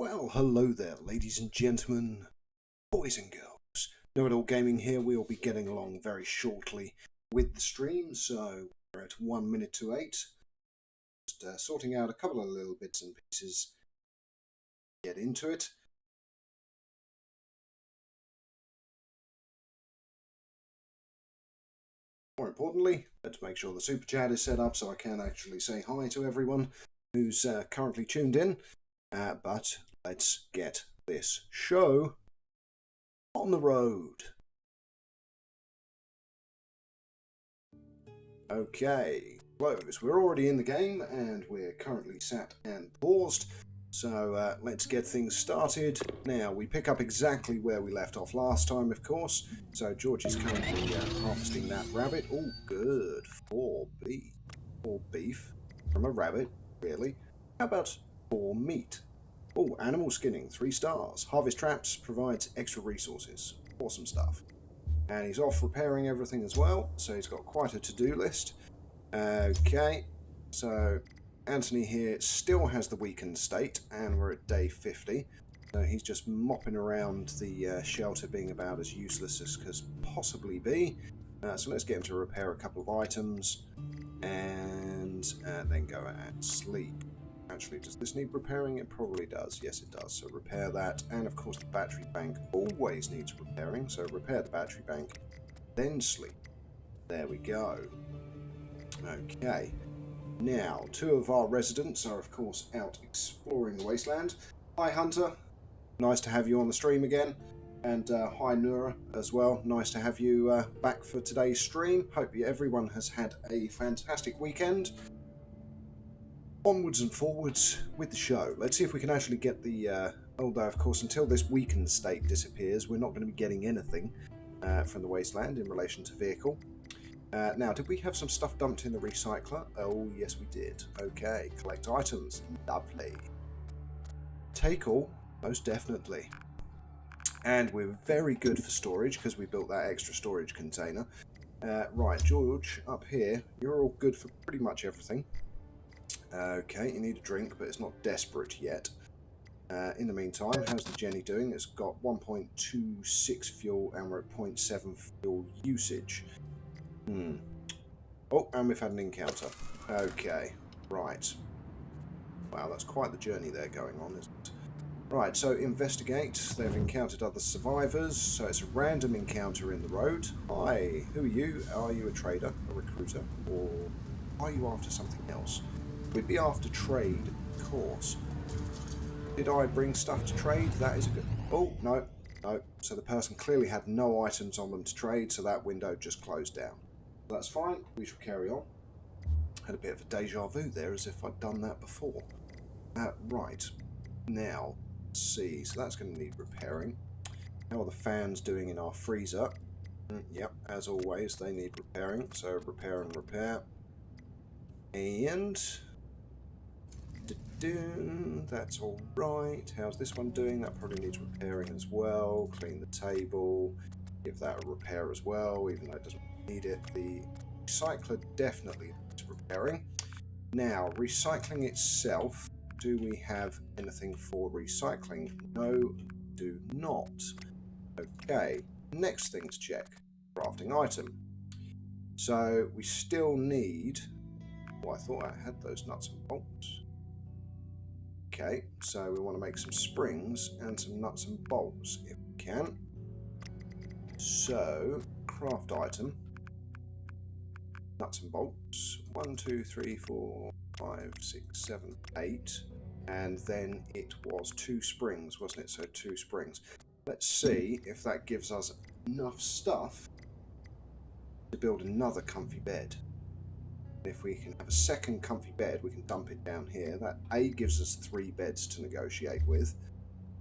Well, hello there, ladies and gentlemen, boys and girls. Know-it-all Gaming here. We'll be getting along very shortly with the stream, so we're at 1 minute to 8. Just sorting out a couple of little bits and pieces. Get into it. More importantly, let's make sure the super chat is set up so I can actually say hi to everyone who's currently tuned in. But let's get this show on the road. Okay, close. We're already in the game and we're currently sat and paused. So let's get things started. Now, we pick up exactly where we left off last time, of course. So George is currently harvesting that rabbit. Oh, good. 4 beef from a rabbit, really. How about 4 meat? Oh, animal skinning, 3 stars. Harvest traps provides extra resources. Awesome stuff. And he's off repairing everything as well, so he's got quite a to-do list. Okay, so Anthony here still has the weakened state, and we're at day 50. So he's just mopping around the shelter, being about as useless as could possibly be. So let's get him to repair a couple of items, and then go and sleep. Actually, does this need repairing? It probably does. Yes, it does. So repair that. And of course, the battery bank always needs repairing. So repair the battery bank, then sleep. There we go. Okay. Now, 2 of our residents are, of course, out exploring the wasteland. Hi, Hunter. Nice to have you on the stream again. And hi, Nura, as well. Nice to have you back for today's stream. Hope everyone has had a fantastic weekend. Onwards and forwards with the show. Let's see if we can actually get the... although, of course, until this weakened state disappears, we're not going to be getting anything from the wasteland in relation to vehicle. Now, did we have some stuff dumped in the recycler? Oh, yes, we did. Okay, collect items. Lovely. Take all, most definitely. And we're very good for storage because we built that extra storage container. Right, George, up here, you're all good for pretty much everything. Okay, you need a drink, but it's not desperate yet. In the meantime, how's the Jenny doing? It's got 1.26 fuel and we're at 0.7 fuel usage. Oh, and we've had an encounter. Okay, right. Wow, that's quite the journey there going on, isn't it? Right, so investigate. They've encountered other survivors, so it's a random encounter in the road. Hi, who are you? Are you a trader, a recruiter, or are you after something else? We'd be after trade, of course. Did I bring stuff to trade? That is a good... Oh, no. No. So the person clearly had no items on them to trade, so that window just closed down. That's fine. We shall carry on. Had a bit of a deja vu there, as if I'd done that before. Right. Now, let's see. So that's going to need repairing. How are the fans doing in our freezer? Yep, as always, they need repairing. So repair and repair. And... that's all right. How's this one doing? That probably needs repairing as well. Clean the table. Give that a repair as well, even though it doesn't need it. The recycler definitely needs repairing. Now, recycling itself. Do we have anything for recycling? No, do not. Okay. Next thing to check. Crafting item. So we still need... Oh, I thought I had those nuts and bolts. Okay, so we want to make some springs and some nuts and bolts if we can. So, craft item. Nuts and bolts. 1, 2, 3, 4, 5, 6, 7, 8. And then it was 2 springs, wasn't it? So 2 springs. Let's see if that gives us enough stuff to build another comfy bed. If we can have a second comfy bed, we can dump it down here. That gives us 3 beds to negotiate with.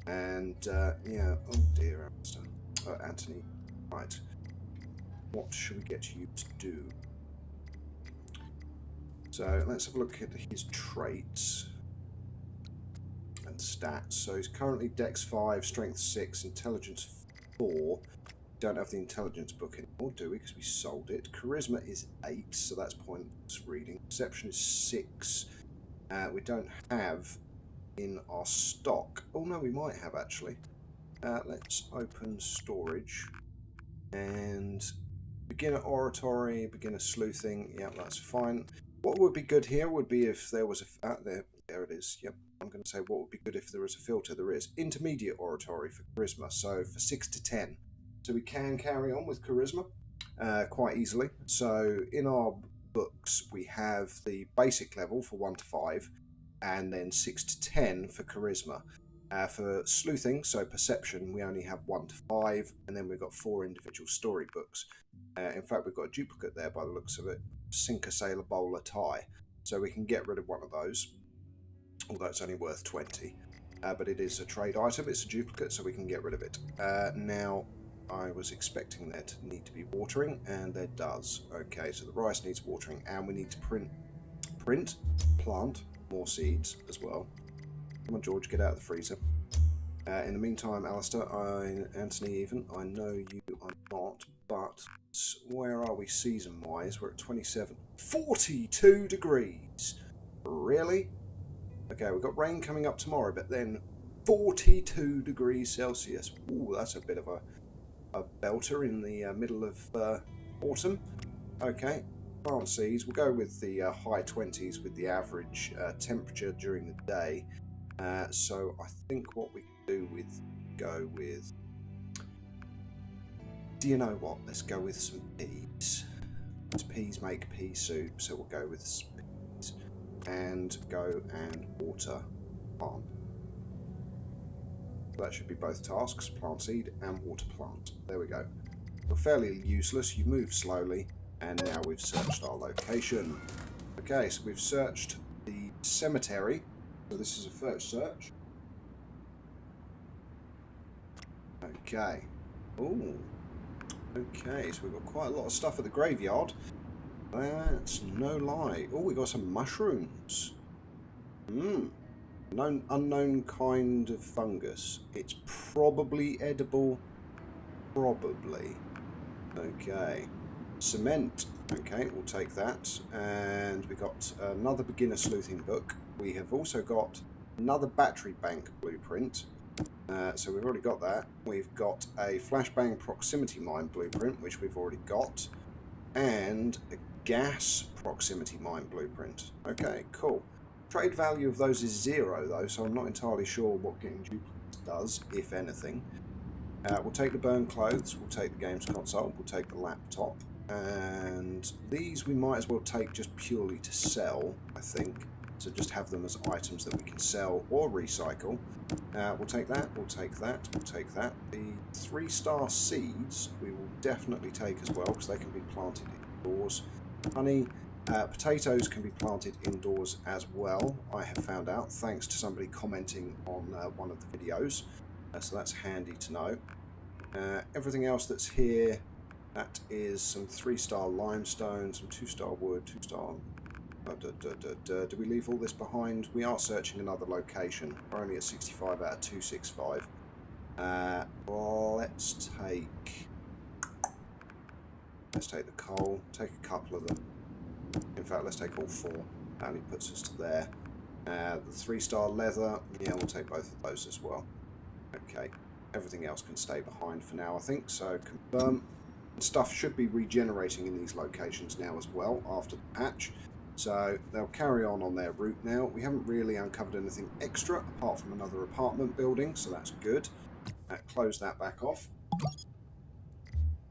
And, yeah, oh dear, Anthony. Right. What should we get you to do? So, let's have a look at his traits and stats. So, he's currently Dex 5, Strength 6, Intelligence 4. Don't have the intelligence book anymore, do we? Because we sold it. Charisma is 8, so that's pointless reading. Perception is 6. We don't have in our stock. Oh no, we might have actually. Let's open storage and beginner oratory, beginner sleuthing. Yeah, that's fine. What would be good here would be if there was a there it is. Yep, I'm going to say what would be good if there was a filter. There is intermediate oratory for charisma, so for 6 to 10. So we can carry on with charisma quite easily. So in our books we have the basic level for 1 to 5, and then 6 to 10 for charisma. For sleuthing, so perception, we only have 1 to 5, and then we've got 4 individual storybooks. In fact, we've got a duplicate there by the looks of it. Sinker, sailor, bowler, tie. So we can get rid of one of those, although it's only worth 20. But it is a trade item, it's a duplicate, so we can get rid of it. Now, I was expecting there to need to be watering, and there does. Okay, so the rice needs watering, and we need to plant more seeds as well. Come on, George, get out of the freezer. In the meantime, Alistair, Anthony even, I know you are not, but where are we season-wise? We're at 27. 42 degrees! Really? Okay, we've got rain coming up tomorrow, but then 42 degrees Celsius. Ooh, that's a bit of a belter in the middle of autumn. Okay, plant seeds. We'll go with the high 20s with the average temperature during the day. So I think what we can do with do you know what? Let's go with some peas. Peas make pea soup, so we'll go with peas and go and water plant. That should be both tasks: plant seed and water plant. There we go. We're fairly useless. You move slowly, and now we've searched our location. Okay, so we've searched the cemetery. So this is a first search. Okay. Ooh. Okay, so we've got quite a lot of stuff at the graveyard. That's no lie. Oh, we got some mushrooms. Unknown kind of fungus. It's probably edible. Probably. Okay. Cement. Okay, we'll take that. And we got another beginner sleuthing book. We have also got another battery bank blueprint. So we've already got that. We've got a flashbang proximity mine blueprint, which we've already got. And a gas proximity mine blueprint. Okay, cool. Trade value of those is 0 though, so I'm not entirely sure what getting duplicates does, if anything. We'll take the burn clothes, we'll take the games console, we'll take the laptop, and these we might as well take just purely to sell, I think. So just have them as items that we can sell or recycle. We'll take that, we'll take that, we'll take that. The 3-star seeds we will definitely take as well, because they can be planted indoors. Honey, potatoes can be planted indoors as well, I have found out, thanks to somebody commenting on one of the videos. So that's handy to know. Everything else that's here, that is some 3-star limestone, some 2-star wood, 2-star... do we leave all this behind? We are searching another location. We're only at 65 out of 265. Let's take the coal, take a couple of them. In fact, let's take all 4. That only puts us to there. The 3-star leather, yeah, we'll take both of those as well. Okay, everything else can stay behind for now, I think. So confirm. Stuff should be regenerating in these locations now as well after the patch. So they'll carry on their route now. We haven't really uncovered anything extra apart from another apartment building, so that's good. Close that back off.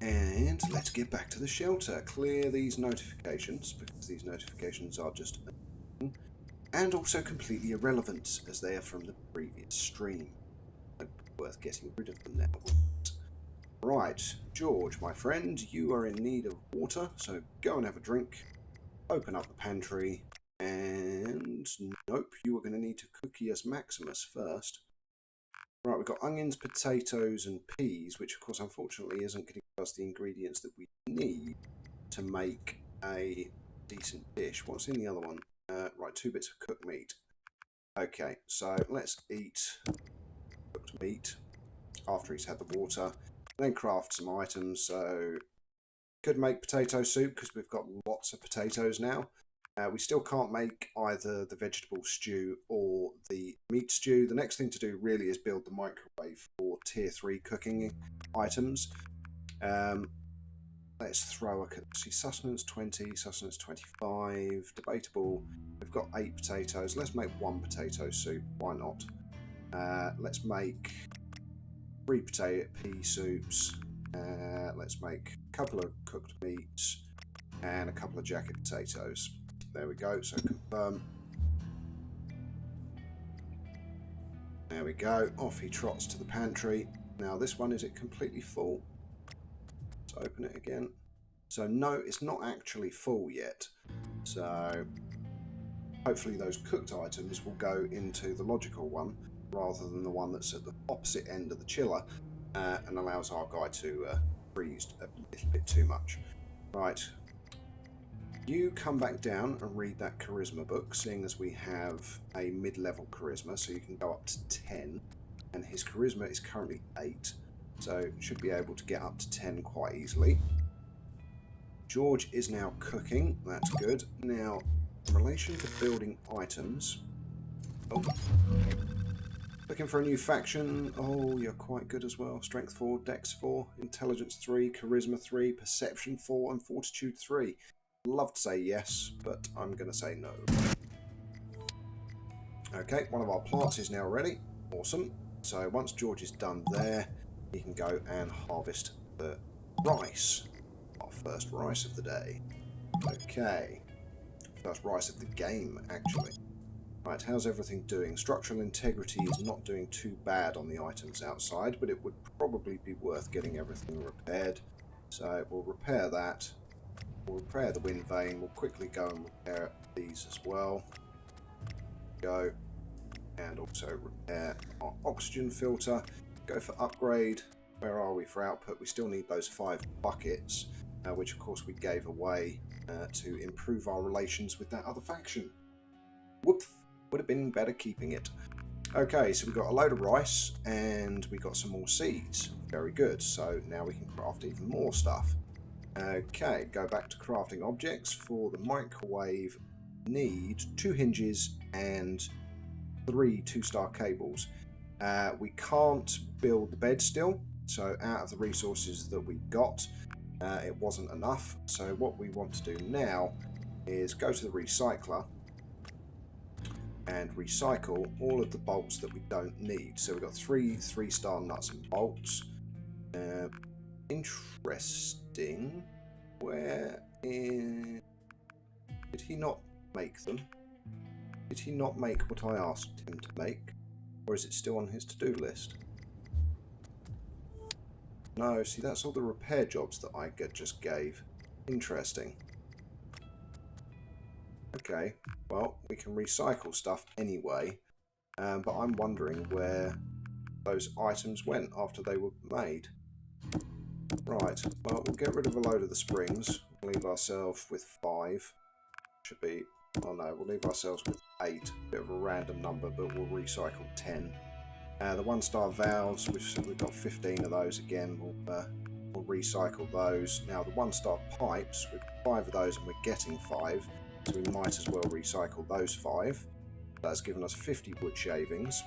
And let's get back to the shelter. Clear these notifications, because these notifications are just annoying, and also completely irrelevant as they are from the previous stream. Worth getting rid of them now. Right, George, my friend, you are in need of water, so go and have a drink. Open up the pantry, and nope, you are going to need to cookie-us Maximus first. Right, we've got onions, potatoes, and peas, which of course unfortunately isn't going to give us the ingredients that we need to make a decent dish. What's in the other one? Right, 2 bits of cooked meat. Okay, so let's eat cooked meat after he's had the water, then craft some items. So could make potato soup because we've got lots of potatoes now. We still can't make either the vegetable stew or the meat stew. The next thing to do really is build the microwave for tier 3 cooking items. Let's throw a... See, sustenance 20, sustenance 25, debatable. We've got 8 potatoes. Let's make 1 potato soup. Why not? Let's make 3 pea soups. Let's make a couple of cooked meats and a couple of jacket potatoes. There we go. So confirm. There we go. Off he trots to the pantry. Now this one, is it completely full? Let's open it again. So no, it's not actually full yet. So hopefully those cooked items will go into the logical one rather than the one that's at the opposite end of the chiller and allows our guy to freeze a little bit too much. Right. You come back down and read that charisma book, seeing as we have a mid-level charisma, so you can go up to 10, and his charisma is currently 8, so should be able to get up to 10 quite easily. George is now cooking, that's good. Now, in relation to building items... Oh, looking for a new faction. Oh, you're quite good as well. Strength 4, Dex 4, Intelligence 3, Charisma 3, Perception 4, and Fortitude 3. Love to say yes, but I'm going to say no. Okay, one of our plants is now ready. Awesome. So once George is done there, he can go and harvest the rice. Our first rice of the day. Okay. First rice of the game, actually. Right, how's everything doing? Structural integrity is not doing too bad on the items outside, but it would probably be worth getting everything repaired. So we'll repair that. We'll repair the wind vane. We'll quickly go and repair these as well. Go. And also repair our oxygen filter. Go for upgrade. Where are we for output? We still need those 5 buckets, which of course we gave away to improve our relations with that other faction. Whoop! Would have been better keeping it. Okay, so we've got a load of rice and we got some more seeds. Very good. So now we can craft even more stuff. Okay, go back to crafting objects. For the microwave, need 2 hinges and 3 2-star cables. We can't build the bed still, so out of the resources that we got, it wasn't enough. So what we want to do now is go to the recycler and recycle all of the bolts that we don't need. So we've got 3 3-star nuts and bolts. Interesting. Where is... Did he not make them? Did he not make what I asked him to make? Or is it still on his to-do list? No, see, that's all the repair jobs that I just gave. Interesting. Okay, well, we can recycle stuff anyway. But I'm wondering where those items went after they were made. Right, well, we'll get rid of a load of the springs. We'll leave ourselves with 5. Should be... Oh no, we'll leave ourselves with 8. Bit of a random number, but we'll recycle 10. The 1-star valves, we've got 15 of those again. We'll recycle those. Now, the 1-star pipes, we've got 5 of those and we're getting 5. So we might as well recycle those 5. That's given us 50 wood shavings.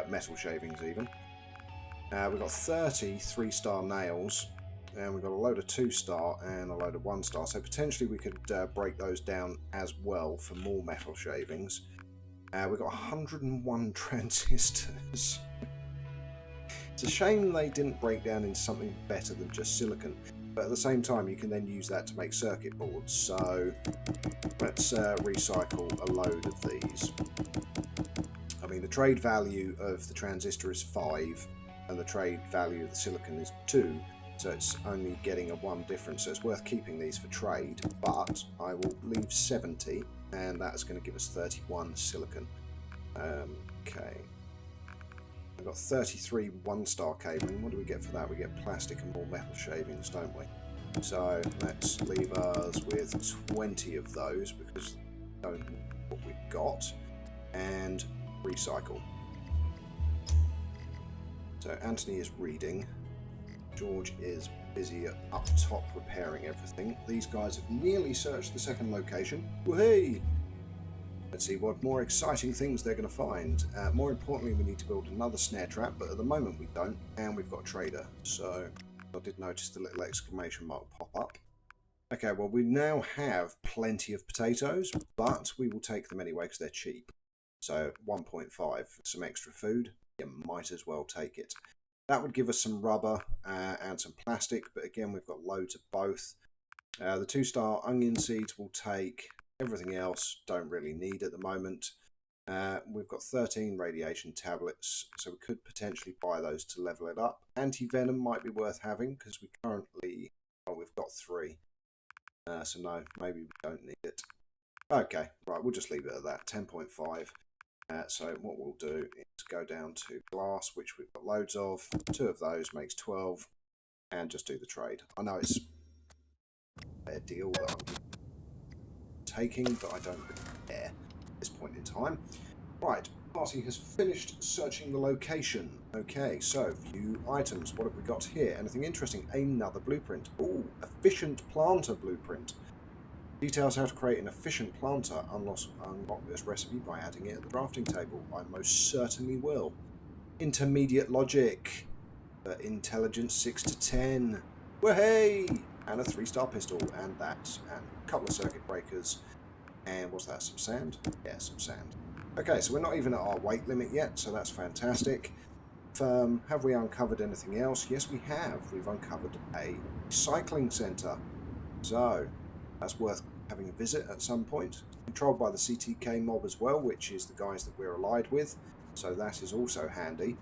Metal shavings even. We've got 30 3-star nails, and we've got a load of 2-star and a load of 1-star, so potentially we could break those down as well for more metal shavings. We've got 101 transistors. It's a shame they didn't break down into something better than just silicon, but at the same time you can then use that to make circuit boards, so let's recycle a load of these. I mean, the trade value of the transistor is 5, and the trade value of the silicon is 2, so it's only getting a 1 difference, so it's worth keeping these for trade, but I will leave 70, and that's going to give us 31 silicon. Okay. I've got 33 1-star cabling. What do we get for that? We get plastic and more metal shavings, don't we? So let's leave us with 20 of those, because we don't know what we've got, and recycle. So Anthony is reading, George is busy up top repairing everything. These guys have nearly searched the second location. Whee! Let's see what more exciting things they're going to find. More importantly, we need to build another snare trap, but at the moment we don't, and we've got a trader. So I did notice the little exclamation mark pop up. Okay, well, we now have plenty of potatoes, but we will take them anyway because they're cheap. So 1.5, some extra food, you might as well take it. That would give us some rubber and some plastic, but again, we've got loads of both. The 2-star onion seeds will take. Everything else don't really need at the moment. We've got 13 radiation tablets, so we could potentially buy those to level it up. Anti-venom might be worth having because we currently, well, we've got 3. So no, maybe we don't need it. Okay, right, we'll just leave it at that, 10.5. So what we'll do is go down to glass, which we've got loads of. 2 of those makes 12, and just do the trade. I know it's a deal that I'm taking, but I don't really care at this point in time. Right, party has finished searching the location. Okay, so view items. What have we got here? Anything interesting? Another blueprint. Ooh, efficient planter blueprint. Details how to create an efficient planter. Unlock this recipe by adding it at the drafting table. I most certainly will. Intermediate logic. Intelligence 6 to 10. Wahey! And a 3-star pistol, and that, and a couple of circuit breakers. And what's that, some sand? Yeah, some sand. Okay, so we're not even at our weight limit yet, so that's fantastic. Have we uncovered anything else? Yes, we have. We've uncovered a recycling centre. So that's worth having a visit at some point. Controlled by the CTK mob as well, which is the guys that we're allied with. So that is also handy.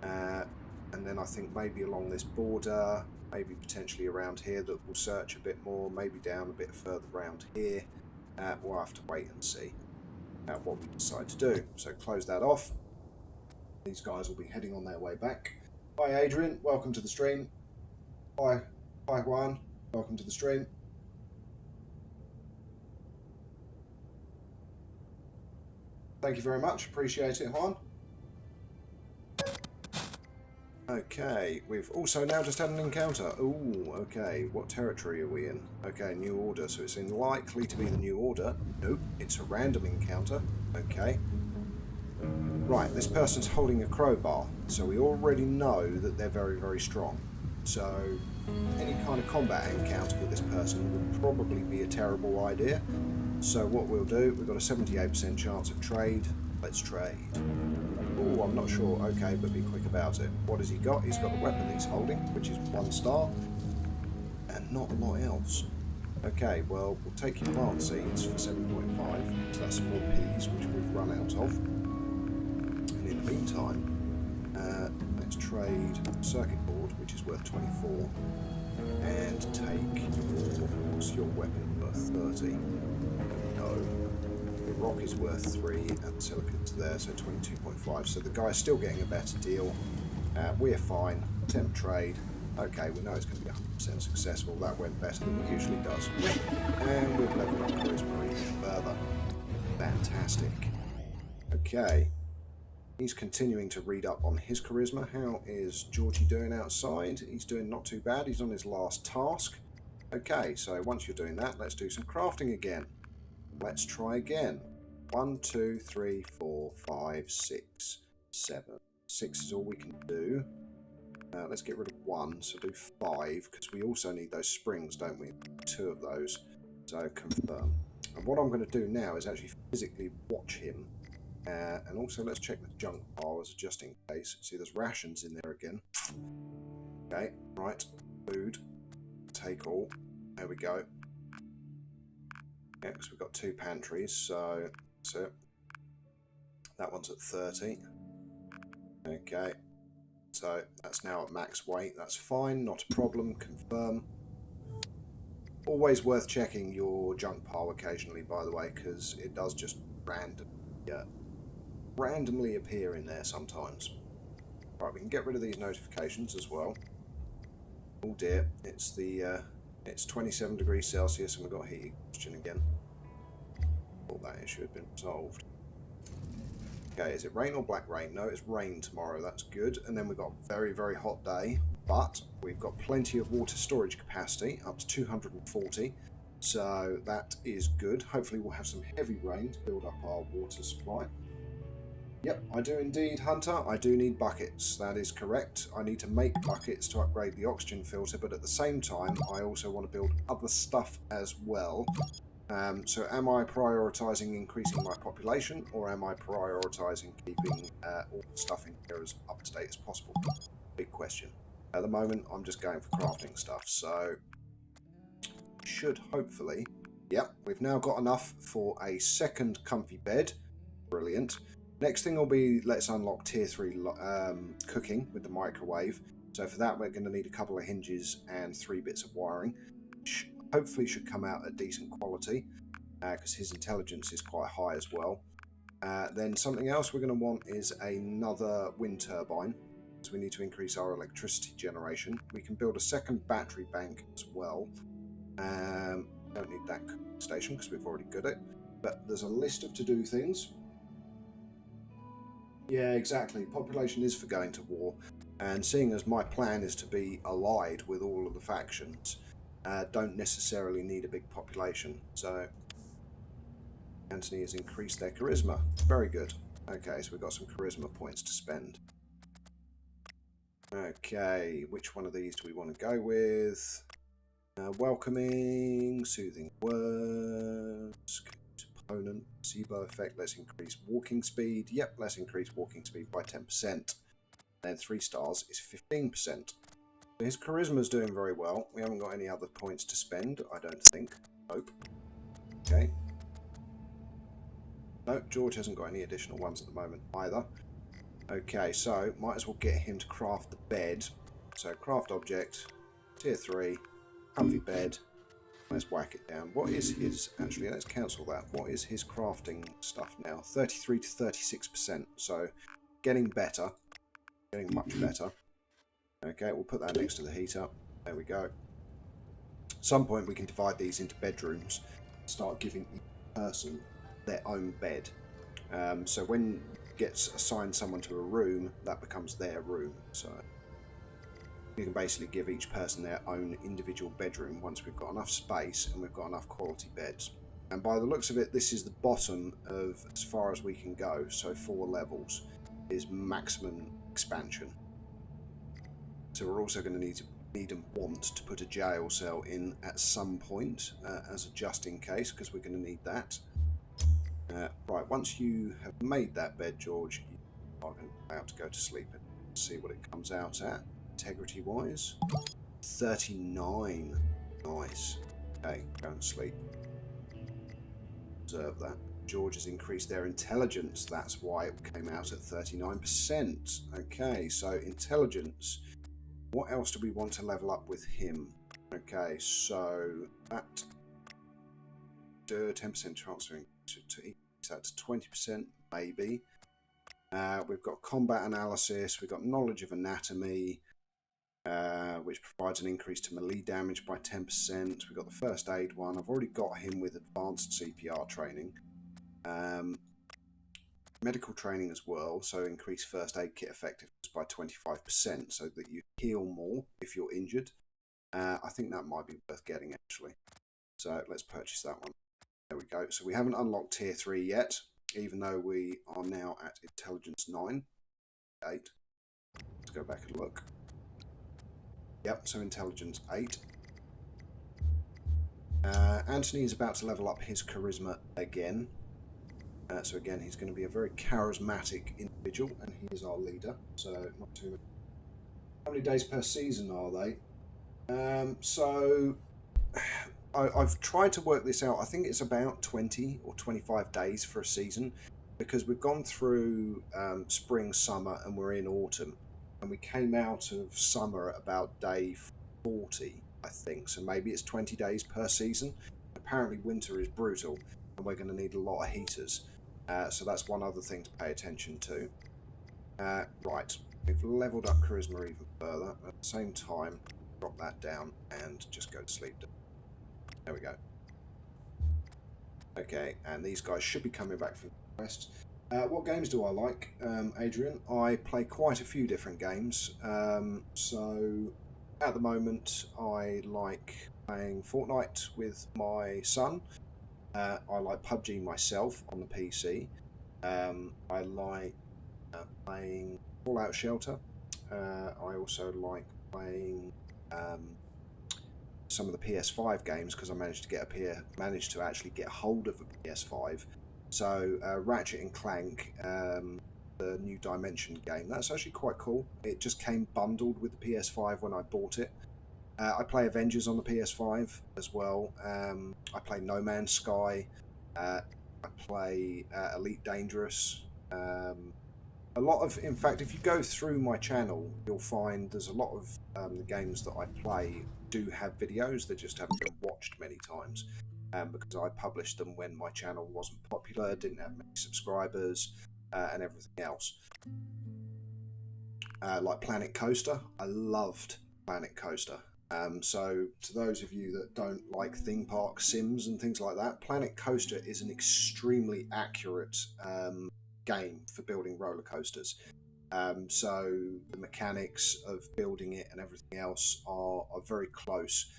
And then I think maybe along this border, maybe potentially around here that we'll search a bit more, maybe down a bit further around here. We'll have to wait and see what we decide to do. So close that off. These guys will be heading on their way back. Hi Adrian, welcome to the stream. Hi Juan, welcome to the stream. Thank you very much, appreciate it, Juan. Okay, we've also now just had an encounter. Ooh, okay, what territory are we in? Okay, New Order, so it's unlikely to be the New Order. Nope, it's a random encounter. Okay. Right, this person's holding a crowbar, so we already know that they're very, very strong. So any kind of combat encounter with this person would probably be a terrible idea. So what we'll do, we've got a 78% chance of trade. Let's trade. Oh, I'm not sure. Okay, but be quick about it. What has he got? He's got the weapon he's holding, which is 1 star, and not a lot else. Okay, well, we'll take your plant seeds for 7.5. So that's some more peas, which we've run out of. And in the meantime, let's trade circuit board, which is worth 24, and take your weapon worth 30. No. The rock is worth 3 and the silicon's there, so 22.5. So the guy's still getting a better deal. We're fine. Attempt trade. Okay, we know it's going to be 100% successful. That went better than it usually does. And we've leveled up charisma even further. Fantastic. Okay. He's continuing to read up on his charisma. How is Georgie doing outside? He's doing not too bad. He's on his last task. Okay, so once you're doing that, let's do some crafting again. Let's try again. 1, 2, 3, 4, 5, 6, 7. 6 is all we can do. Let's get rid of 1, so do 5, because we also need those springs, don't we? 2 of those. So confirm. And what I'm going to do now is actually physically watch him. And also let's check the junk piles just in case. See, there's rations in there again. Okay, right. Food. Take all. There we go. Yeah, because we've got 2 pantries, so that's it. That one's at 30. Okay, so that's now at max weight. That's fine, not a problem. Confirm. Always worth checking your junk pile occasionally, by the way, because it does just randomly appear in there sometimes. Right, we can get rid of these notifications as well. Oh dear, it's 27 degrees Celsius and we've got heat exhaustion again. Thought that issue had been resolved. Okay, is it rain or black rain? No, it's rain tomorrow, that's good. And then we've got a very, very hot day. but we've got plenty of water storage capacity, up to 240, so that is good. Hopefully we'll have some heavy rain to build up our water supply. Yep, I do indeed, Hunter. I do need buckets. That is correct. I need to make buckets to upgrade the oxygen filter, but at the same time, I also want to build other stuff as well. So am I prioritising increasing my population, or am I prioritising keeping all the stuff in here as up to date as possible? Big question. At the moment, I'm just going for crafting stuff, so should hopefully... Yep, we've now got enough for a second comfy bed. Brilliant. Next thing will be, let's unlock tier 3 cooking with the microwave. So for that, we're going to need a couple of hinges and 3 bits of wiring. Which hopefully should come out at decent quality, because his intelligence is quite high as well. Then something else we're going to want is another wind turbine. So we need to increase our electricity generation. We can build a second battery bank as well. Don't need that station because we've already got it. But there's a list of to-do things. Yeah, exactly. Population is for going to war, and seeing as my plan is to be allied with all of the factions, don't necessarily need a big population. So Anthony has increased their charisma. Very good. Okay, so we've got some charisma points to spend. Okay, which one of these do we want to go with? Welcoming, soothing words, opponent, placebo effect, let's increase walking speed. Yep, let's increase walking speed by 10%. Then 3 stars is 15%. So his charisma is doing very well. We haven't got any other points to spend, I don't think. Nope. Okay. Nope, George hasn't got any additional ones at the moment either. Okay, so might as well get him to craft the bed. So craft object, tier 3, comfy bed. Let's whack it down. What is his... Actually, let's cancel that. What is his crafting stuff now? 33 to 36%. So, getting better. Getting much better. Okay, we'll put that next to the heater. There we go. At some point, we can divide these into bedrooms. Start giving each person their own bed. So when gets assigned someone to a room, that becomes their room. So... you can basically give each person their own individual bedroom once we've got enough space and we've got enough quality beds. And by the looks of it, this is the bottom of as far as we can go. So 4 levels is maximum expansion. So we're also going to need and want to put a jail cell in at some point as a just in case, because we're going to need that. Right, once you have made that bed, George, you are going to be allowed to go to sleep and see what it comes out at. Integrity wise, 39. Nice. Okay, go and sleep. Observe that. George has increased their intelligence. That's why it came out at 39%. Okay, so intelligence. What else do we want to level up with him? Okay, so that 10% chance to increase that to 20%, maybe. We've got combat analysis. We've got knowledge of anatomy. Which provides an increase to melee damage by 10%. We've got the first aid one. I've already got him with advanced CPR training. Medical training as well, so increase first aid kit effectiveness by 25% so that you heal more if you're injured. I think that might be worth getting actually. So let's purchase that one. There we go. So we haven't unlocked tier 3 yet, even though we are now at intelligence 9. 8. Let's go back and look. Yep, so intelligence 8. Anthony is about to level up his charisma again. So again, he's going to be a very charismatic individual, and he is our leader. So not too many. How many days per season are they? So I've tried to work this out. I think it's about 20 or 25 days for a season, because we've gone through spring, summer, and we're in autumn. And we came out of summer at about day 40, I think. So maybe it's 20 days per season. Apparently winter is brutal, and we're going to need a lot of heaters. So that's one other thing to pay attention to. Right, we've leveled up charisma even further. At the same time, drop that down and just go to sleep. There we go. Okay, and these guys should be coming back from the rest. What games do I like, Adrian? I play quite a few different games. So at the moment, I like playing Fortnite with my son. I like PUBG myself on the PC. I like playing Fallout Shelter. I also like playing some of the PS5 games because I managed to actually get hold of a PS5. So Ratchet and Clank, the New Dimension game, that's actually quite cool. It just came bundled with the PS5 when I bought it. I play Avengers on the PS5 as well. I play No Man's Sky. I play Elite Dangerous. A lot of, in fact, if you go through my channel, you'll find there's a lot of the games that I play do have videos. They just haven't been watched many times because I published them when my channel wasn't popular, didn't have many subscribers, and everything else. Like Planet Coaster, I loved Planet Coaster. So to those of you that don't like theme park sims and things like that, Planet Coaster is an extremely accurate game for building roller coasters. So the mechanics of building it and everything else are very close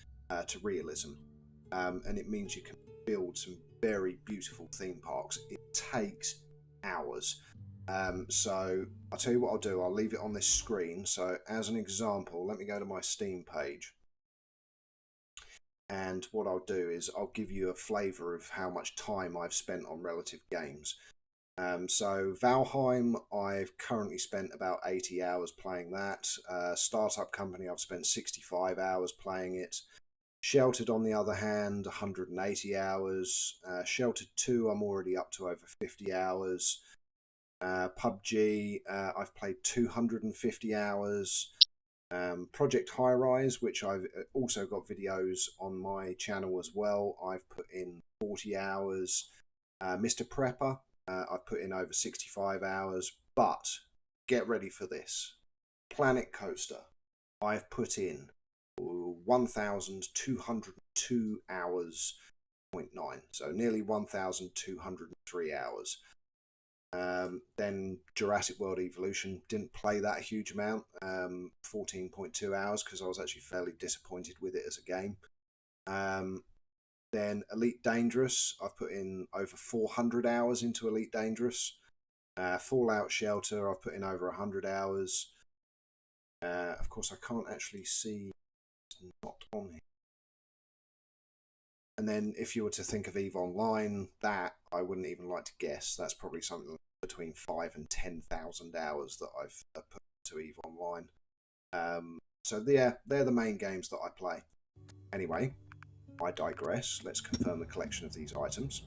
to realism, and it means you can build some very beautiful theme parks. It takes hours. So I'll tell you what I'll do. I'll leave it on this screen. So as an example, let me go to my Steam page. And what I'll do is I'll give you a flavour of how much time I've spent on relative games. So Valheim, I've currently spent about 80 hours playing that. Startup Company, I've spent 65 hours playing it. Sheltered, on the other hand, 180 hours. Sheltered 2, I'm already up to over 50 hours. PUBG, I've played 250 hours. Project High Rise, which I've also got videos on my channel as well, I've put in 40 hours. Mr. Prepper, I've put in over 65 hours. But get ready for this. Planet Coaster, I've put in 1,202 hours, 0.9, so nearly 1,203 hours. Then Jurassic World Evolution, didn't play that a huge amount, 14.2 hours, because I was actually fairly disappointed with it as a game. Then Elite Dangerous, I've put in over 400 hours into Elite Dangerous. Fallout Shelter, I've put in over 100 hours. Of course, I can't actually see, it's not on here. And then if you were to think of EVE Online, that I wouldn't even like to guess. That's probably something between 5,000 and 10,000 hours that I've put into EVE Online. So they're the main games that I play. Anyway, I digress. Let's confirm the collection of these items.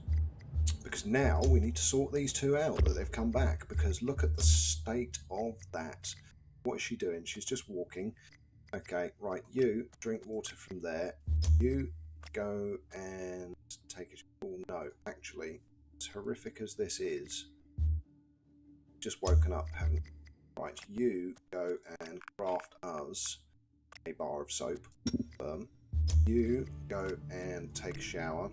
Because now we need to sort these two out that they've come back. Because look at the state of that. What is she doing? She's just walking. Okay, right, you drink water from there. You go and take a... Oh no, actually, as horrific as this is, just woken up, haven't you? Right, you go and craft us a bar of soap. You go and take a shower.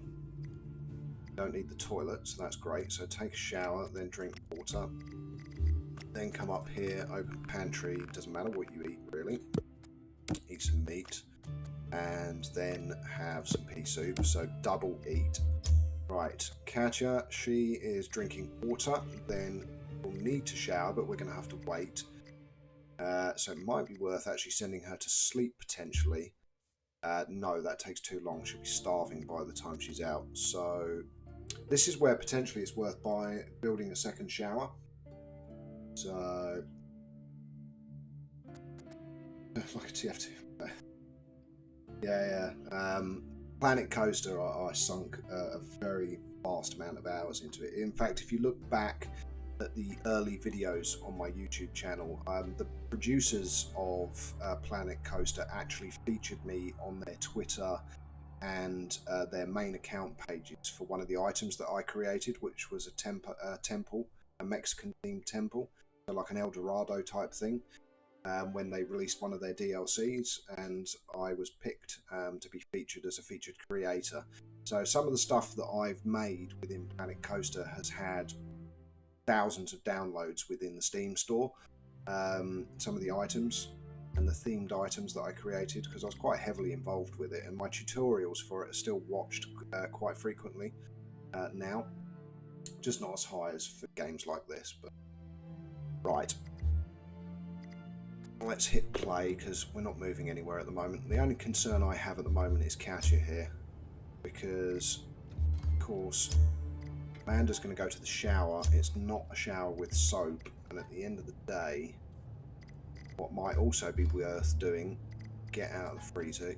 Don't need the toilet, so that's great. So take a shower, then drink water. Then come up here, open pantry. Doesn't matter what you eat, really. Eat some meat. And then have some pea soup, so double eat. Right, Katja, she is drinking water, then we'll need to shower, but we're going to have to wait. So it might be worth actually sending her to sleep, potentially. No, that takes too long. She'll be starving by the time she's out. So this is where potentially it's worth building a second shower. So... like a TF2. Yeah. Planet Coaster, I sunk a very vast amount of hours into it. In fact, if you look back at the early videos on my YouTube channel, the producers of Planet Coaster actually featured me on their Twitter and their main account pages for one of the items that I created, which was a temple, a Mexican themed temple, so like an El Dorado type thing. When they released one of their DLCs, and I was picked to be featured as a featured creator. So some of the stuff that I've made within Planet Coaster has had thousands of downloads within the Steam store. Some of the items and the themed items that I created, because I was quite heavily involved with it, and my tutorials for it are still watched quite frequently now. Just not as high as for games like this, but right. Let's hit play, because we're not moving anywhere at the moment. The only concern I have at the moment is Katya here, because, of course, Amanda's going to go to the shower. It's not a shower with soap, and at the end of the day, what might also be worth doing, get out of the freezer.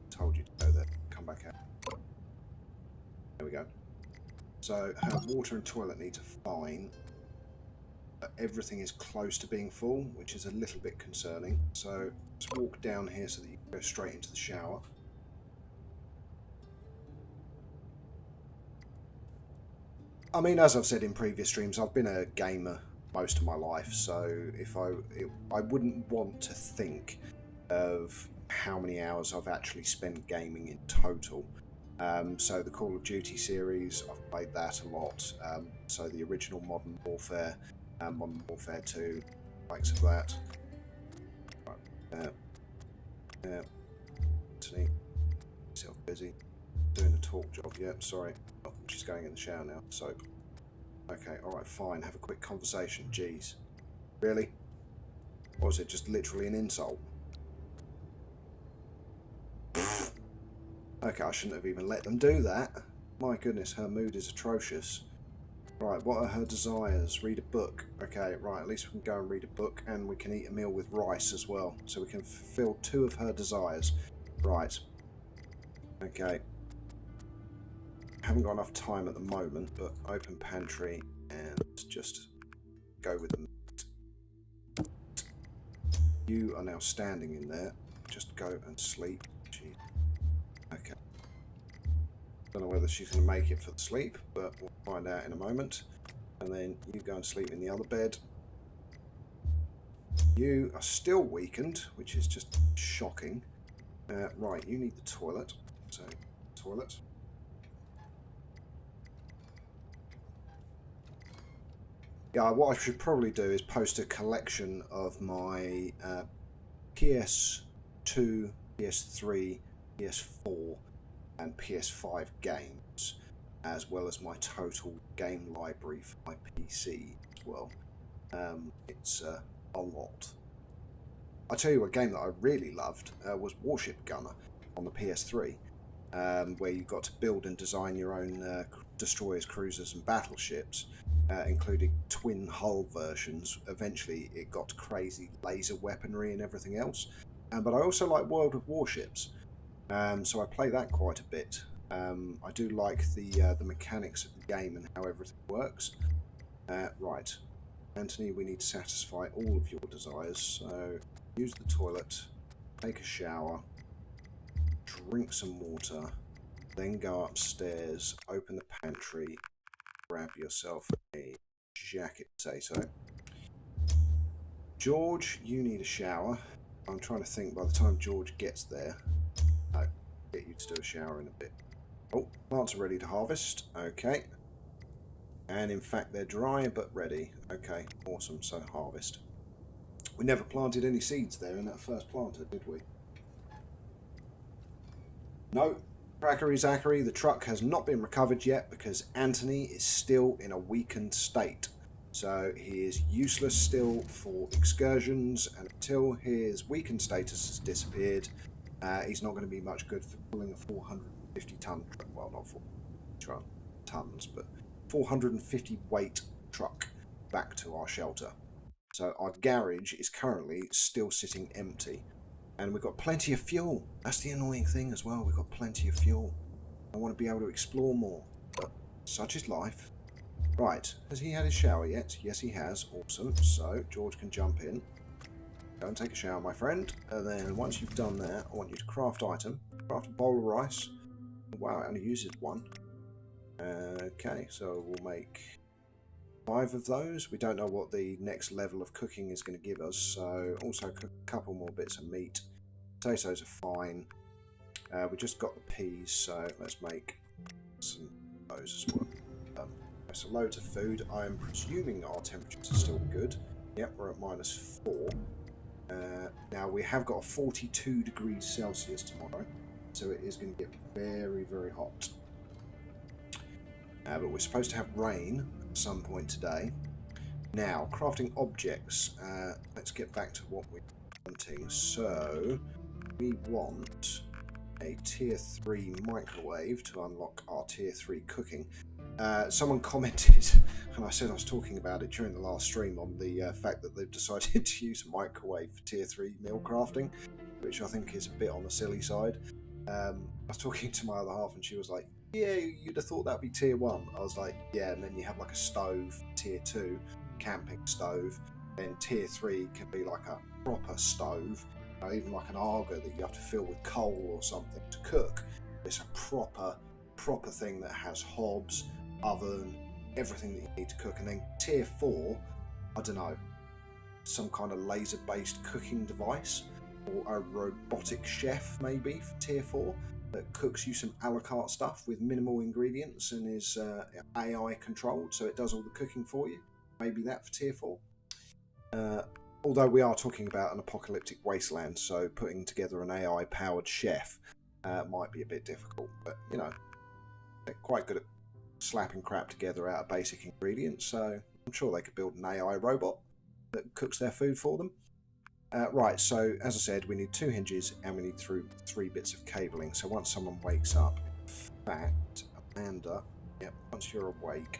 Told you to go there. Come back out. There we go. So her water and toilet need to fine. But everything is close to being full, which is a little bit concerning. So let's walk down here so that you can go straight into the shower. I mean, as I've said in previous streams, I've been a gamer most of my life, so if I wouldn't want to think of how many hours I've actually spent gaming in total. So the Call of Duty series, I've played that a lot. So the original Modern Warfare, Modern Warfare 2, likes of that. Right, Anthony, yourself busy doing a talk job. Yep, sorry. Oh, she's going in the shower now. Soap. Okay, alright, fine. Have a quick conversation. Jeez. Really? Or is it just literally an insult? Okay, I shouldn't have even let them do that. My goodness, her mood is atrocious. Right, what are her desires? Read a book. Okay, right, at least we can go and read a book, and we can eat a meal with rice as well. So we can fulfill 2 of her desires. Right. Okay. Haven't got enough time at the moment, but open pantry and just go with the meat. You are now standing in there. Just go and sleep. Jeez. Okay. Don't know whether she's going to make it for the sleep, but we'll find out in a moment. And then you go and sleep in the other bed. You are still weakened, which is just shocking. Right, you need the toilet. So, toilet. Yeah, what I should probably do is post a collection of my PS2, PS3, PS4 and PS5 games, as well as my total game library for my PC as well. It's a lot. I tell you, a game that I really loved was Warship Gunner on the PS3, where you got to build and design your own destroyers, cruisers and battleships. Including twin hull versions. Eventually it got crazy laser weaponry and everything else. But I also like World of Warships, so I play that quite a bit. I do like the mechanics of the game and how everything works. Right, Anthony, we need to satisfy all of your desires. So use the toilet, take a shower, drink some water, then go upstairs, open the pantry, grab yourself a jacket potato. George, you need a shower. I'm trying to think by the time George gets there. No, get you to do a shower in a bit. Oh, plants are ready to harvest. Okay. And in fact, they're dry but ready. Okay, awesome. So harvest. We never planted any seeds there in that first planter, did we? No. Crackery Zachary, the truck has not been recovered yet because Anthony is still in a weakened state. So he is useless still for excursions, and until his weakened status has disappeared, he's not going to be much good for pulling a 450 ton truck. Well, not 4 tons, but 450 weight truck back to our shelter. So our garage is currently still sitting empty. And we've got plenty of fuel. That's the annoying thing as well. We've got plenty of fuel. I want to be able to explore more. But such is life. Right. Has he had his shower yet? Yes, he has. Awesome. So, George can jump in. Go and take a shower, my friend. And then once you've done that, I want you to craft item. Craft a bowl of rice. Wow, it only uses 1. Okay, so we'll make 5 of those. We don't know what the next level of cooking is going to give us, so also cook a couple more bits of meat. Potatoes are fine. We just got the peas, so let's make some of those as well. so loads of food. I am presuming our temperatures are still good. Yep, we're at -4. Now we have got a 42 degrees Celsius tomorrow, so it is going to get very, very hot. But we're supposed to have rain at some point today. Now, crafting objects. Let's get back to what we're wanting. So, we want a tier 3 microwave to unlock our tier 3 cooking. Someone commented, and I said I was talking about it during the last stream, on the fact that they've decided to use a microwave for tier 3 meal crafting, which I think is a bit on the silly side. I was talking to my other half and she was like, yeah, you'd have thought that'd be tier 1. I was like, yeah, and then you have like a stove, tier 2, camping stove, then tier 3 can be like a proper stove, even like an Arga that you have to fill with coal or something to cook. It's a proper thing that has hobs, oven, everything that you need to cook. And then tier 4, I don't know, some kind of laser based cooking device, or a robotic chef maybe for tier 4 that cooks you some a la carte stuff with minimal ingredients and is AI controlled, so it does all the cooking for you. Maybe that for tier 4. Although we are talking about an apocalyptic wasteland, so putting together an AI powered chef might be a bit difficult, but you know, they're quite good at slapping crap together out of basic ingredients, so I'm sure they could build an AI robot that cooks their food for them. Right, so as I said, we need 2 hinges and we need 3 bits of cabling. So once someone wakes up, in fact, Amanda, yep, once you're awake,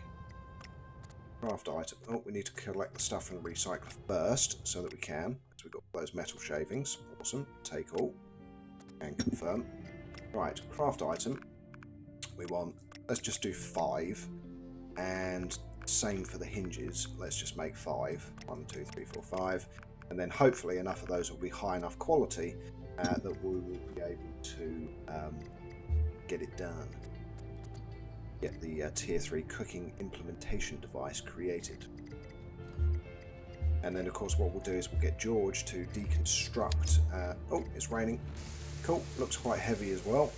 craft item. Oh, we need to collect the stuff from the recycler first so that we can, because we've got those metal shavings. Awesome, take all and confirm. Right, craft item. We want, let's just do 5, and same for the hinges. Let's just make 5. 1, 2, 3, 4, 5. And then hopefully enough of those will be high enough quality that we will be able to get it done. Get the tier 3 cooking implementation device created. And then of course what we'll do is we'll get George to deconstruct. Oh, it's raining. Cool, looks quite heavy as well.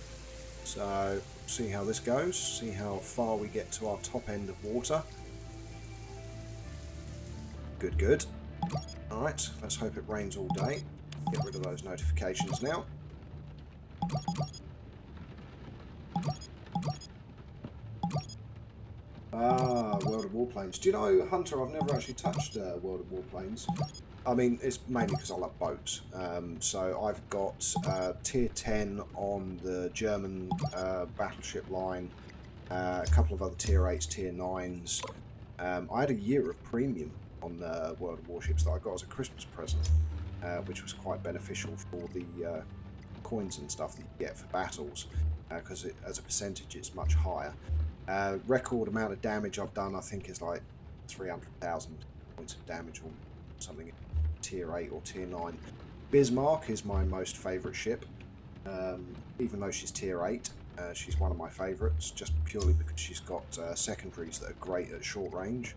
So see how this goes, see how far we get to our top end of water. Good, good. Alright, let's hope it rains all day. Get rid of those notifications now. Ah, World of Warplanes. Do you know, Hunter, I've never actually touched World of Warplanes. I mean, it's mainly because I love boats. So I've got tier 10 on the German battleship line, a couple of other tier 8s, tier 9s. I had a year of premium on the World of Warships that I got as a Christmas present, which was quite beneficial for the coins and stuff that you get for battles, because as a percentage it's much higher. Record amount of damage I've done, I think, is like 300,000 points of damage or something in tier 8 or tier 9. Bismarck is my most favourite ship, even though she's tier 8. She's one of my favourites, just purely because she's got secondaries that are great at short range.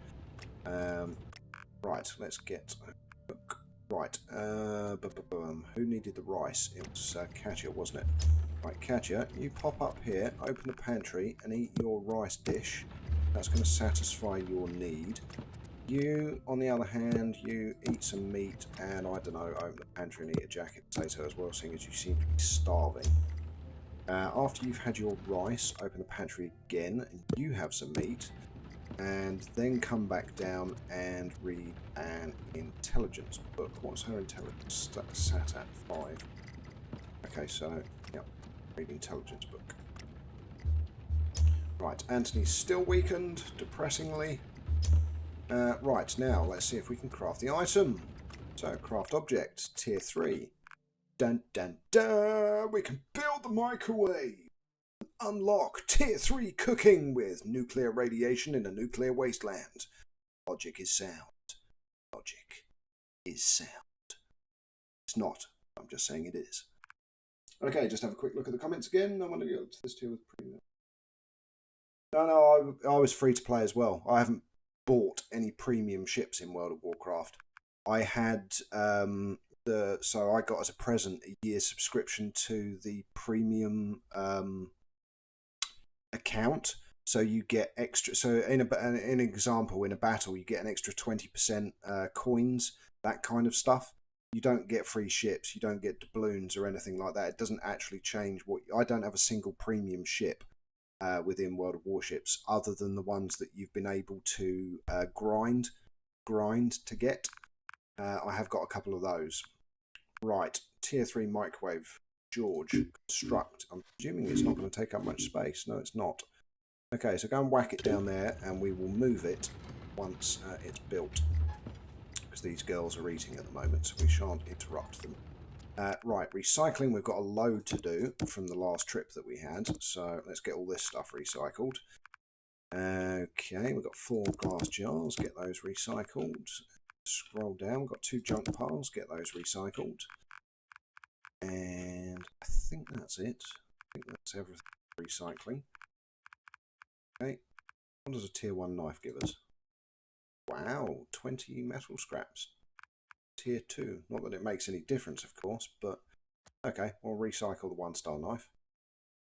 Right, let's get a look. Right, who needed the rice? It was Katya, wasn't it? Right, Katya, you pop up here, open the pantry and eat your rice dish. That's going to satisfy your need. You, on the other hand, you eat some meat and, I don't know, open the pantry and eat a jacket potato as well, seeing as you seem to be starving. After you've had your rice, open the pantry again and you have some meat. And then come back down and read an intelligence book. What's her intelligence sat at? 5. Okay, so, yep, read intelligence book. Right, Anthony's still weakened, depressingly. Right, now let's see if we can craft the item. So, craft object, tier 3. Dun dun dun! We can build the microwave! Unlock tier 3 cooking with nuclear radiation in a nuclear wasteland. Logic is sound. Logic is sound. It's not. I'm just saying it is. Okay, just have a quick look at the comments again. I want to go to this tier with premium. No, I was free to play as well. I haven't bought any premium ships in World of Warcraft. I had so I got as a present a year's subscription to the premium account, So you get extra. So in an example, in a battle, you get an extra 20% coins, that kind of stuff. You don't get free ships. You don't get doubloons or anything like that. It doesn't actually change what. I don't have a single premium ship within World of Warships, other than the ones that you've been able to grind to get. I have got a couple of those. Right, tier 3 microwave. George, construct. I'm presuming it's not going to take up much space. No, it's not. Okay, so go and whack it down there, and we will move it once it's built. Because these girls are eating at the moment, so we shan't interrupt them. Right, recycling. We've got a load to do from the last trip that we had. So let's get all this stuff recycled. Okay, we've got 4 glass jars. Get those recycled. Scroll down. We've got 2 junk piles. Get those recycled. And I think that's it. I think that's everything recycling. Okay, what does a tier 1 knife give us? Wow, 20 metal scraps. Tier 2. Not that it makes any difference, of course, but okay, we'll recycle the 1-star knife.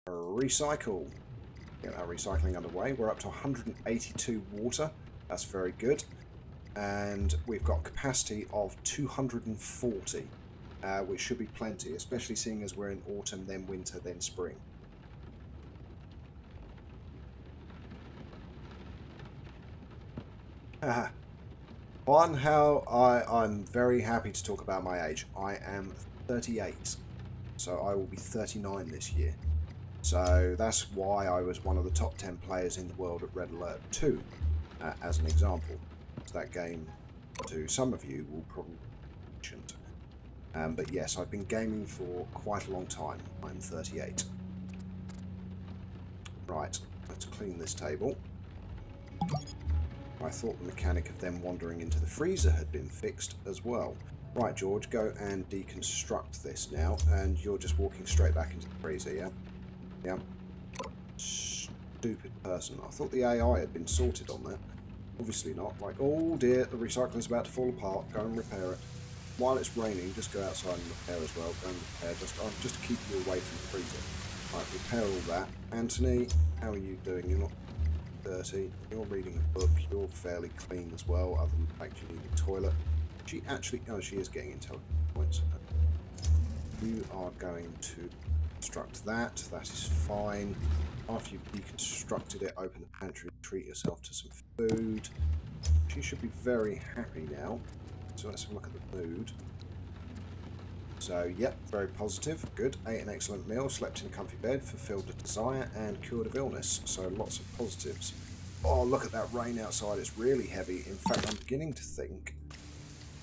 Recycle. Get our recycling underway. We're up to 182 water. That's very good. And we've got capacity of 240, which should be plenty, especially seeing as we're in autumn, then winter, then spring. I'm very happy to talk about my age. I am 38, so I will be 39 this year. So that's why I was one of the top 10 players in the world at Red Alert 2, as an example. That game, to some of you, will probably be ancient. But yes, I've been gaming for quite a long time. I'm 38. Right, let's clean this table. I thought the mechanic of them wandering into the freezer had been fixed as well. Right, George, go and deconstruct this now, and you're just walking straight back into the freezer, yeah? Yeah. Stupid person. I thought the AI had been sorted on that. Obviously not. Like, oh dear, the recycling's about to fall apart. Go and repair it. While it's raining, just go outside and repair as well. Go and repair, just to keep you away from the freezer. Right, repair all that. Anthony, how are you doing? You're not dirty. You're reading a book. You're fairly clean as well, other than the fact you need a toilet. She actually, oh, she is getting intelligence points. You are going to construct that. That is fine. After you've deconstructed it, open the pantry, treat yourself to some food. She should be very happy now. So let's have a look at the mood. So, yep, very positive. Good. Ate an excellent meal, slept in a comfy bed, fulfilled a desire, and cured of illness. So lots of positives. Oh, look at that rain outside. It's really heavy. In fact, I'm beginning to think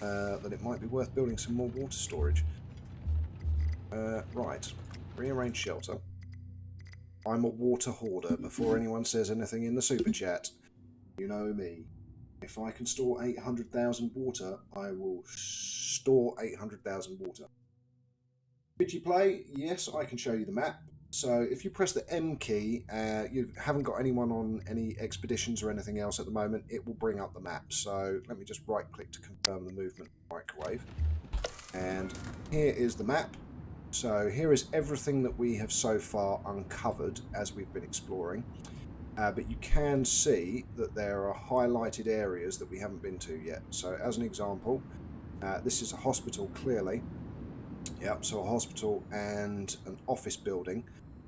that it might be worth building some more water storage. Right. Rearrange shelter. I'm a water hoarder. Before anyone says anything in the super chat, you know me. If I can store 800,000 water, I will store 800,000 water. Did you play? Yes, I can show you the map. So if you press the M key, you haven't got anyone on any expeditions or anything else at the moment, it will bring up the map. So let me just right click to confirm the movement microwave. And here is the map. So here is everything that we have so far uncovered as we've been exploring. But you can see that there are highlighted areas that we haven't been to yet. So as an example, this is a hospital clearly. Yep, so a hospital and an office building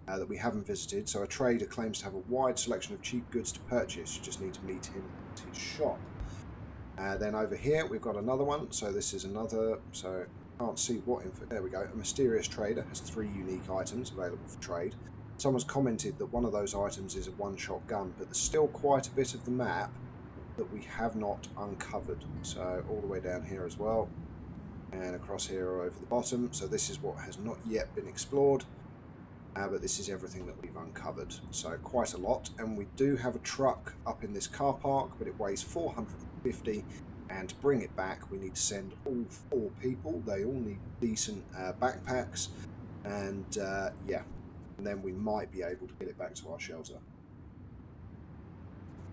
that we haven't visited. So a trader claims to have a wide selection of cheap goods to purchase. You just need to meet him at his shop. Then over here we've got another one. So this is another, so can't see what info. There we go. A mysterious trader has 3 unique items available for trade. Someone's commented that one of those items is a one-shot gun, but there's still quite a bit of the map that we have not uncovered. So all the way down here as well, and across here over the bottom. So this is what has not yet been explored, but this is everything that we've uncovered. So quite a lot, and we do have a truck up in this car park, but it weighs 450. And to bring it back, we need to send all 4 people. They all need decent backpacks, and yeah. And then we might be able to get it back to our shelter.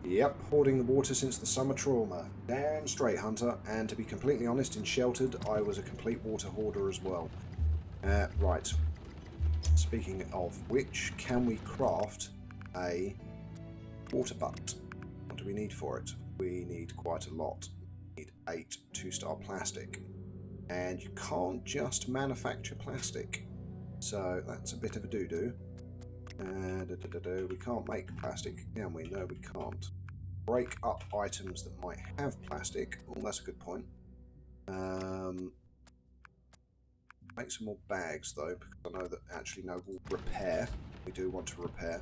Yep, hoarding the water since the summer trauma. Damn straight, Hunter. And to be completely honest, in Sheltered, I was a complete water hoarder as well. Right. Speaking of which, can we craft a Water butt. What do we need for it? We need quite a lot. We need 8 2-star plastic. And you can't just manufacture plastic. So that's a bit of a doo-doo. We can't make plastic, can we? No, we can't. Break up items that might have plastic. Oh, that's a good point. Make some more bags, though, because I know that actually no, we'll repair. We do want to repair.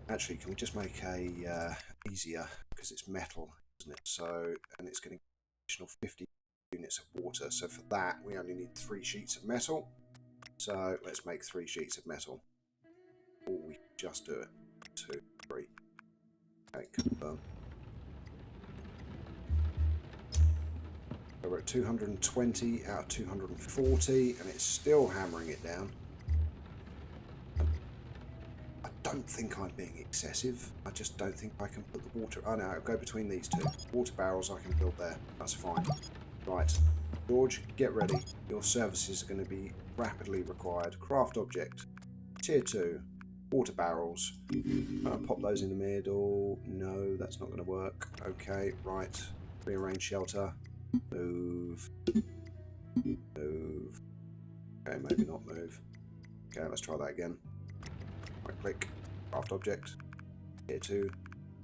Actually, can we just make a easier, because it's metal, isn't it? So, and it's going to give additional 50 units of water. So for that, we only need 3 sheets of metal. So let's make 3 sheets of metal. Or we can just do it. 2, 3. Okay, confirm. So we're at 220 out of 240, and it's still hammering it down. I don't think I'm being excessive. I just don't think I can put the water... Oh no, I'll go between these two. Water barrels I can build there. That's fine. Right. George, get ready. Your services are going to be rapidly required. Craft object. Tier 2. Water barrels. Pop those in the middle. No, that's not going to work. Okay, right. Rearrange shelter. Move. Move. Okay, maybe not move. Okay, let's try that again. Right click. Craft object. Tier 2.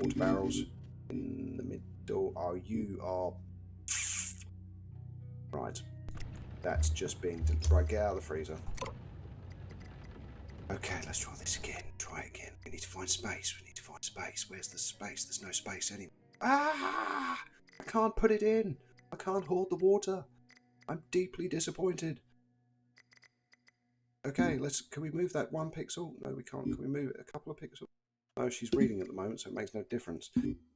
Water barrels. In the middle. Oh, you are... Right. That's just being... Right, get out of the freezer. Okay, let's try this again. Try it again. We need to find space. We need to find space. Where's the space? There's no space anywhere. Ah! I can't put it in. I can't hoard the water. I'm deeply disappointed. Okay, can we move that 1 pixel? No, we can't. Can we move it a couple of pixels? No, she's reading at the moment, so it makes no difference.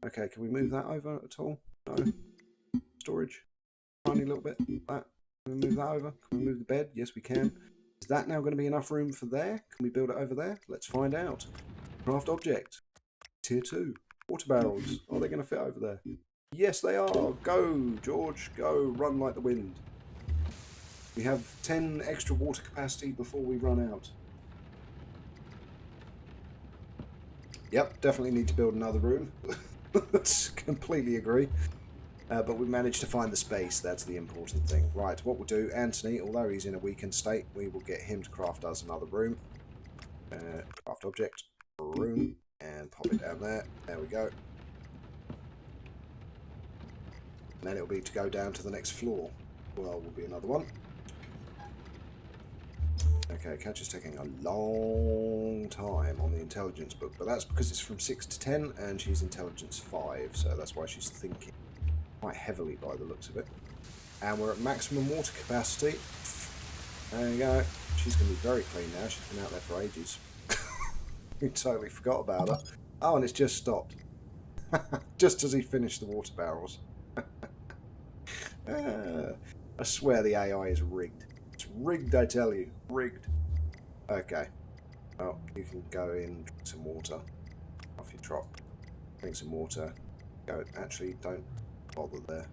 Okay, can we move that over at all? No. Storage. Tiny little bit. That. Can we move that over? Can we move the bed? Yes, we can. Is that now going to be enough room for there? Can we build it over there? Let's find out. Craft object. Tier 2. Water barrels. Are they going to fit over there? Yes, they are. Go, George. Go. Run like the wind. We have 10 extra water capacity before we run out. Yep, definitely need to build another room. Completely agree. But we managed to find the space. That's the important thing. Right, what we'll do, Anthony, although he's in a weakened state, we will get him to craft us another room. Craft object, room, and pop it down there. There we go. And then it'll be to go down to the next floor. Well, will be another one. Okay, Catch is taking a long time on the intelligence book, but that's because it's from 6 to 10, and she's intelligence 5, so that's why she's thinking quite heavily by the looks of it. And we're at maximum water capacity. There you go. She's going to be very clean now. She's been out there for ages. We totally forgot about her. Oh, and it's just stopped. Just as he finished the water barrels. I swear the AI is rigged. It's rigged, I tell you. Rigged. Okay. Well, you can go in, drink some water. Off your trot. Drink some water. Go. Actually, don't bother there.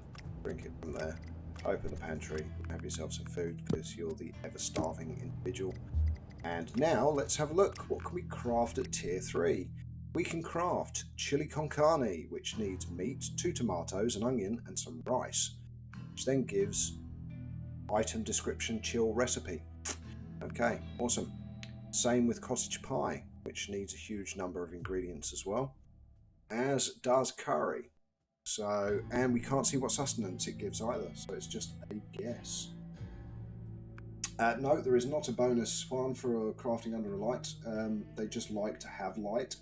Drink it from there. Open the pantry. Have yourself some food because you're the ever-starving individual. And now, let's have a look. What can we craft at Tier 3? We can craft chili con carne, which needs meat, 2 tomatoes, an onion, and some rice. Which then gives item description chill recipe. Okay, awesome. Same with cottage pie, which needs a huge number of ingredients as well, as does curry. So, and we can't see what sustenance it gives either, so it's just a guess. No, there is not a bonus one for crafting under a light. They just like to have light,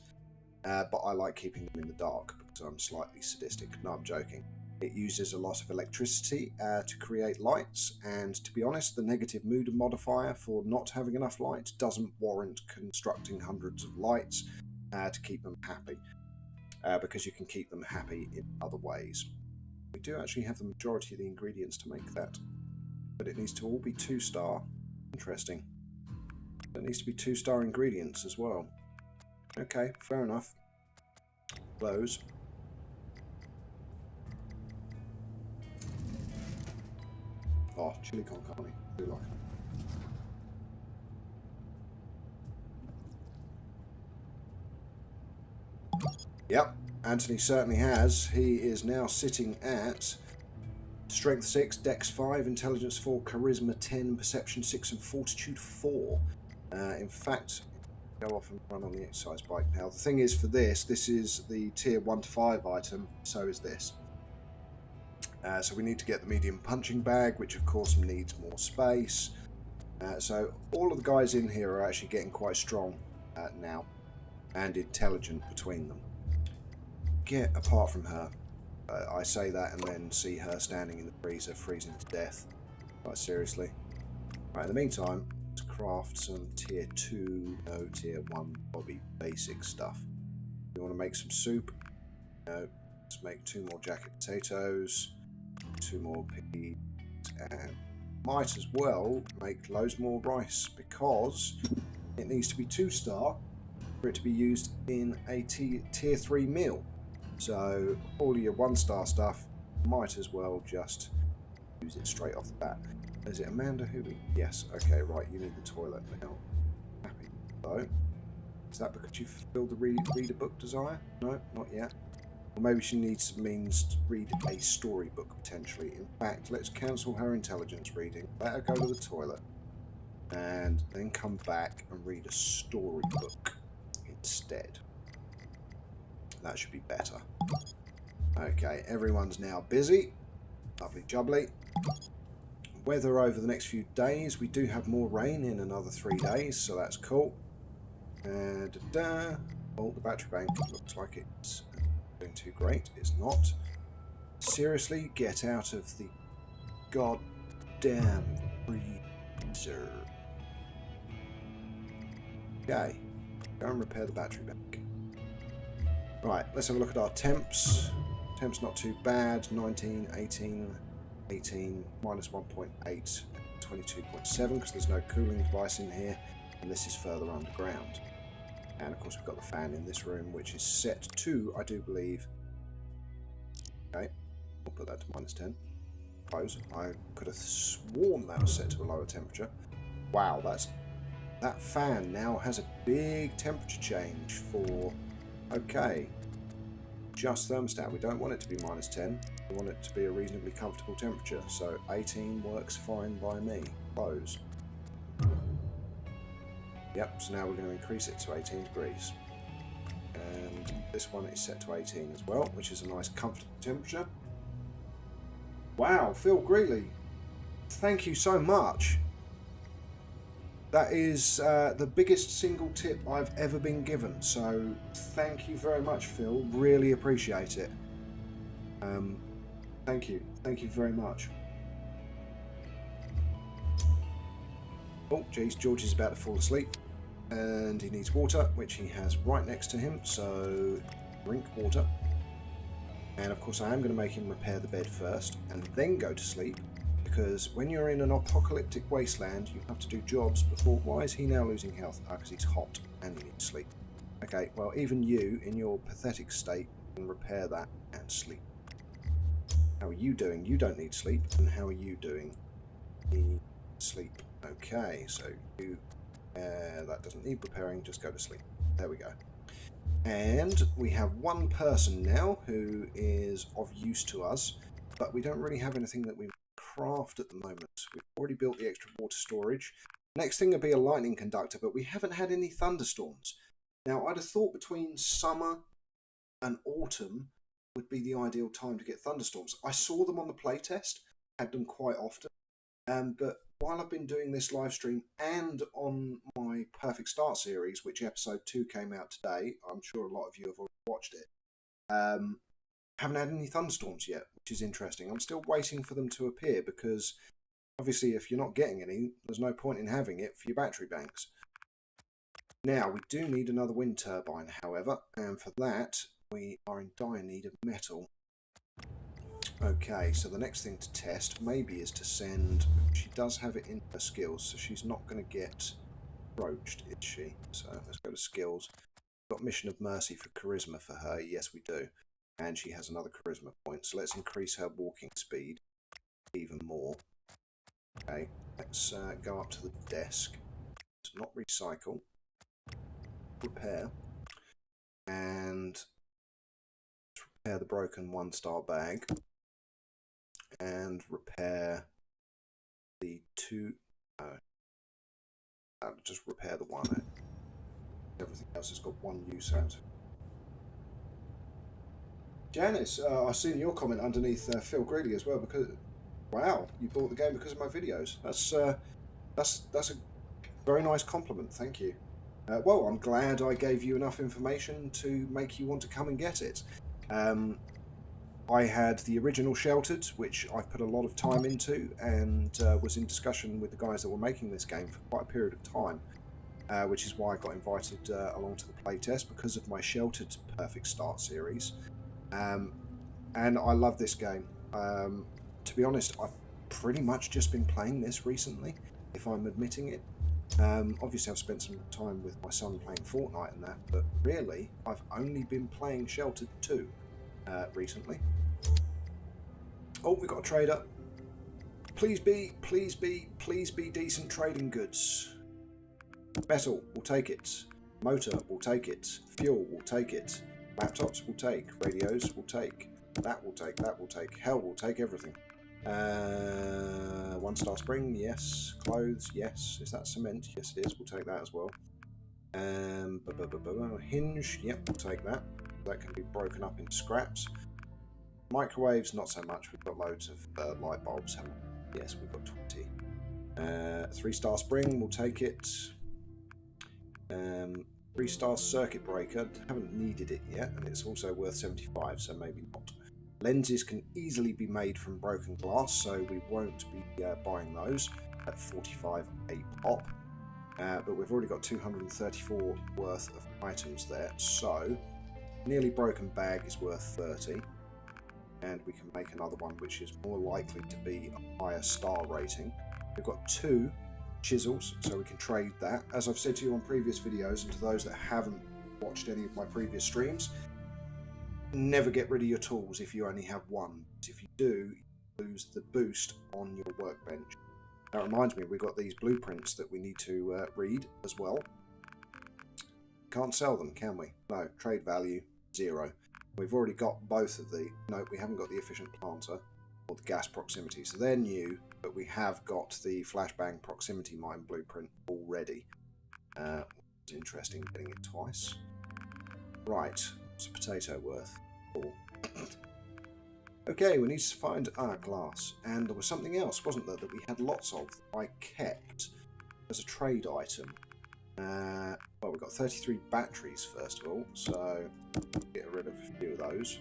but I like keeping them in the dark because I'm slightly sadistic. No, I'm joking. It uses a lot of electricity to create lights, and to be honest, the negative mood modifier for not having enough light doesn't warrant constructing hundreds of lights to keep them happy, because you can keep them happy in other ways. We do actually have the majority of the ingredients to make that, but it needs to all be 2-star. Interesting. It needs to be 2-star ingredients as well. Okay, fair enough. Close. Oh, chili con carne. I do like it. Yep, Anthony certainly has. He is now sitting at Strength 6, Dex 5, Intelligence 4, Charisma 10, Perception 6 and Fortitude 4. In fact, go off and run on the exercise bike now. The thing is, for this is the tier 1 to 5 item, so is this. So we need to get the medium punching bag, which of course needs more space. So all of the guys in here are actually getting quite strong now, and intelligent between them. Apart from her. I say that and then see her standing in the freezer, freezing to death. Quite seriously. Right, in the meantime, let's craft some tier 2, no, tier 1 hobby basic stuff. You want to make some soup? No. Let's make 2 more jacket potatoes, 2 more peas, and might as well make loads more rice because it needs to be 2-star for it to be used in a tier 3 meal. So all your 1-star stuff, might as well just use it straight off the bat. Is it Amanda Huey? Yes. Okay, right. You need the toilet now. Happy. So, is that because you've fulfilled the read a book desire? No, not yet. Or maybe she needs means to read a storybook potentially. In fact, let's cancel her intelligence reading. Let her go to the toilet, and then come back and read a storybook instead. That should be better. Okay, everyone's now busy. Lovely jubbly. Weather over the next few days. We do have more rain in another 3 days, so that's cool. And oh, the battery bank looks like it's doing too great. It's not. Seriously, get out of the goddamn freezer. Okay, go and repair the battery bank. Right, let's have a look at our temps. Temps not too bad. 19, 18, 18, minus 1.8, 22.7 because there's no cooling device in here, and this is further underground. And of course we've got the fan in this room, which is set to, I do believe, okay, we'll put that to minus 10. Close. I could have sworn that was set to a lower temperature. Wow, that fan now has a big temperature change for, okay, just thermostat. We don't want it to be minus 10. We want it to be a reasonably comfortable temperature. So 18 works fine by me. Close. Yep, so now we're going to increase it to 18 degrees. And this one is set to 18 as well, which is a nice comfortable temperature. Wow, Phil Greeley, thank you so much. That is the biggest single tip I've ever been given, so thank you very much, Phil. Really appreciate it. Thank you very much. Oh, geez, George is about to fall asleep, and he needs water, which he has right next to him, so drink water. And of course I am going to make him repair the bed first, and then go to sleep. Because when you're in an apocalyptic wasteland, you have to do jobs before... Why is he now losing health? Ah, because he's hot and he needs sleep. Okay, well, even you, in your pathetic state, can repair that and sleep. How are you doing? You don't need sleep. And how are you doing? Need sleep. Okay, so you... that doesn't need repairing, just go to sleep. There we go. And we have one person now who is of use to us, but we don't really have anything that we craft at the moment. We've already built the extra water storage. Next thing would be a lightning conductor, but we haven't had any thunderstorms. Now, I'd have thought between summer and autumn would be the ideal time to get thunderstorms. I saw them on the playtest, had them quite often, but while I've been doing this live stream and on my Perfect Start series, which episode 2 came out today, I'm sure a lot of you have already watched it, haven't had any thunderstorms yet, which is interesting. I'm still waiting for them to appear because obviously if you're not getting any, there's no point in having it for your battery banks. Now, we do need another wind turbine, however, and for that we are in dire need of metal. Okay, so the next thing to test maybe is to send... She does have it in her skills, so she's not going to get approached, is she? So let's go to skills. We've got Mission of Mercy for charisma for her. Yes, we do. And she has another charisma point, so let's increase her walking speed even more. Okay, let's go up to the desk. Let's not recycle. Repair. And repair the broken 1-star bag and repair the 2. Just repair the 1. Everything else has got 1 use out. Janice, I've seen your comment underneath Phil Greeley as well, because wow, you bought the game because of my videos. That's a very nice compliment. Thank you. Well, I'm glad I gave you enough information to make you want to come and get it. I had the original Sheltered, which I've put a lot of time into, and was in discussion with the guys that were making this game for quite a period of time, which is why I got invited along to the playtest, because of my Sheltered Perfect Start series. And I love this game. To be honest, I've pretty much just been playing this recently, if I'm admitting it. Obviously, I've spent some time with my son playing Fortnite and that, but really, I've only been playing Sheltered 2 recently. Oh, we got a trader. Please be decent trading goods. Metal, we'll take it. Motor, we'll take it. Fuel, we'll take it. Laptops, we'll take. Radios, we'll take. That will take. That will take. Hell, we'll take everything. 1-star spring, yes. Clothes, yes. Is that cement? Yes, it is. We'll take that as well. Hinge, yep, we'll take that. That can be broken up into scraps. Microwaves, not so much. We've got loads of light bulbs. Yes, we've got 20. 3-star spring, we'll take it. 3-star circuit breaker, haven't needed it yet, and it's also worth 75, so maybe not. Lenses can easily be made from broken glass, so we won't be buying those at 45 a pop. But we've already got 234 worth of items there, so nearly broken bag is worth 30. And we can make another one which is more likely to be a higher star rating. We've got 2 chisels, so we can trade that. As I've said to you on previous videos, and to those that haven't watched any of my previous streams, never get rid of your tools if you only have one. If you do, you lose the boost on your workbench. That reminds me, we've got these blueprints that we need to read as well. Can't sell them, can we? No, trade value, 0. We've already got both of the... No, we haven't got the efficient planter or the gas proximity, so they're new, but we have got the flashbang proximity mine blueprint already. It's interesting getting it twice. Right, what's a potato worth? 4. Okay, we need to find our glass, and there was something else, wasn't there, that we had lots of that I kept as a trade item. Well, we've got 33 batteries first of all, so get rid of a few of those.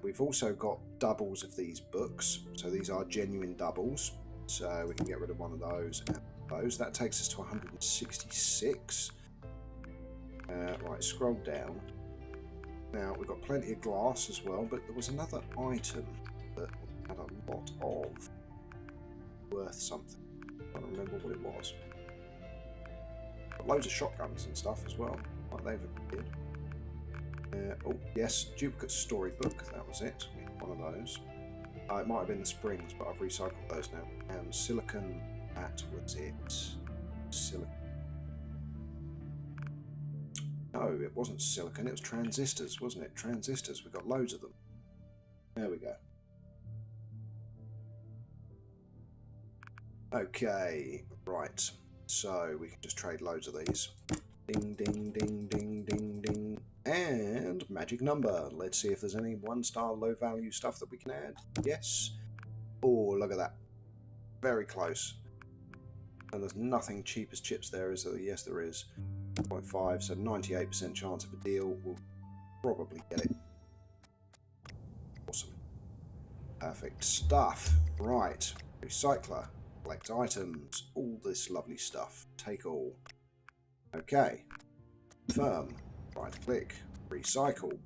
We've also got doubles of these books, so these are genuine doubles, so we can get rid of one of those and those. That takes us to 166. Right, scroll down. Now, we've got plenty of glass as well, but there was another item that had a lot of worth something. I can't remember what it was. Got loads of shotguns and stuff as well, like they've appeared. Oh, yes, duplicate storybook, that was it. We had one of those. It might have been the springs, but I've recycled those now. And silicon, that was it. Silicon. No, it wasn't silicon, it was transistors, wasn't it? Transistors, we've got loads of them. There we go. Okay, right. So we can just trade loads of these. Ding, ding, ding, ding, ding, ding. And magic number. Let's see if there's any 1-star low value stuff that we can add. Yes. Oh, look at that. Very close. And there's nothing cheap as chips there, is there? Yes, there is. 0.5, so 98% chance of a deal. We'll probably get it. Awesome. Perfect stuff. Right. Recycler. Collect items. All this lovely stuff. Take all. Okay. Confirm. Right click. Recycle.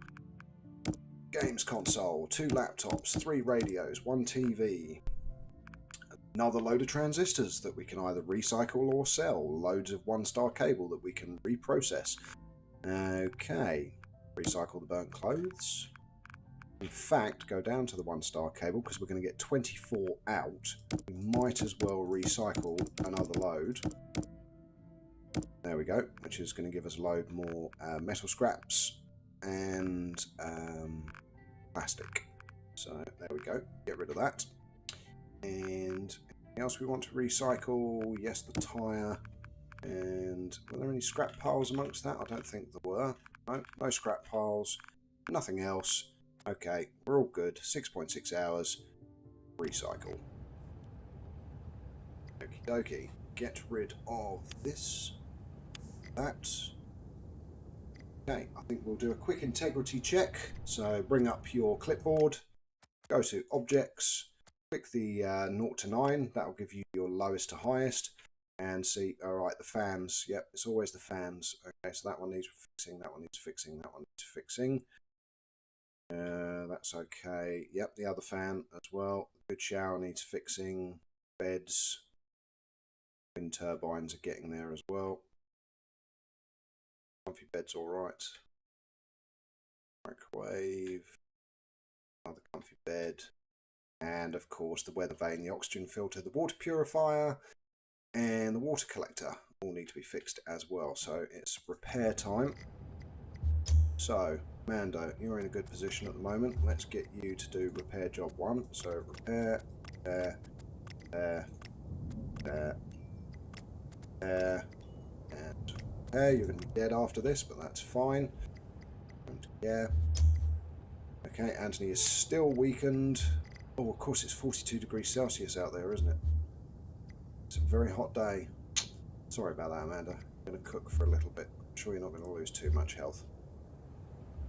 Games console. 2 laptops. 3 radios. 1 TV. Another load of transistors that we can either recycle or sell. Loads of 1-star cable that we can reprocess. Okay. Recycle the burnt clothes. In fact, go down to the 1-star cable because we're going to get 24 out. We might as well recycle another load. There we go, which is going to give us a load more metal scraps and plastic. So there we go. Get rid of that. And anything else we want to recycle? Yes, the tyre. And were there any scrap piles amongst that? I don't think there were. No, no scrap piles. Nothing else. Okay, we're all good. 6.6 hours. Recycle. Okie dokie. Get rid of this. That. Okay, I think we'll do a quick integrity check. So bring up your clipboard. Go to Objects. Click the 0 to 9. That'll give you your lowest to highest. And see, alright, the fans. Yep, it's always the fans. Okay, so that one needs fixing, that one needs fixing, that one needs fixing. That's okay. Yep, the other fan as well. Good shower needs fixing. Beds. Wind turbines are getting there as well. Comfy bed's alright. Microwave. Another comfy bed. And of course the weather vane, the oxygen filter, the water purifier, and the water collector all need to be fixed as well. So it's repair time. So Mando, you're in a good position at the moment. Let's get you to do repair job 1. So repair, and you're going to be dead after this, but that's fine. Yeah. Okay, Anthony is still weakened. Oh, of course it's 42 degrees Celsius out there, isn't it? It's a very hot day. Sorry about that, Amanda. I'm going to cook for a little bit. I'm sure you're not going to lose too much health.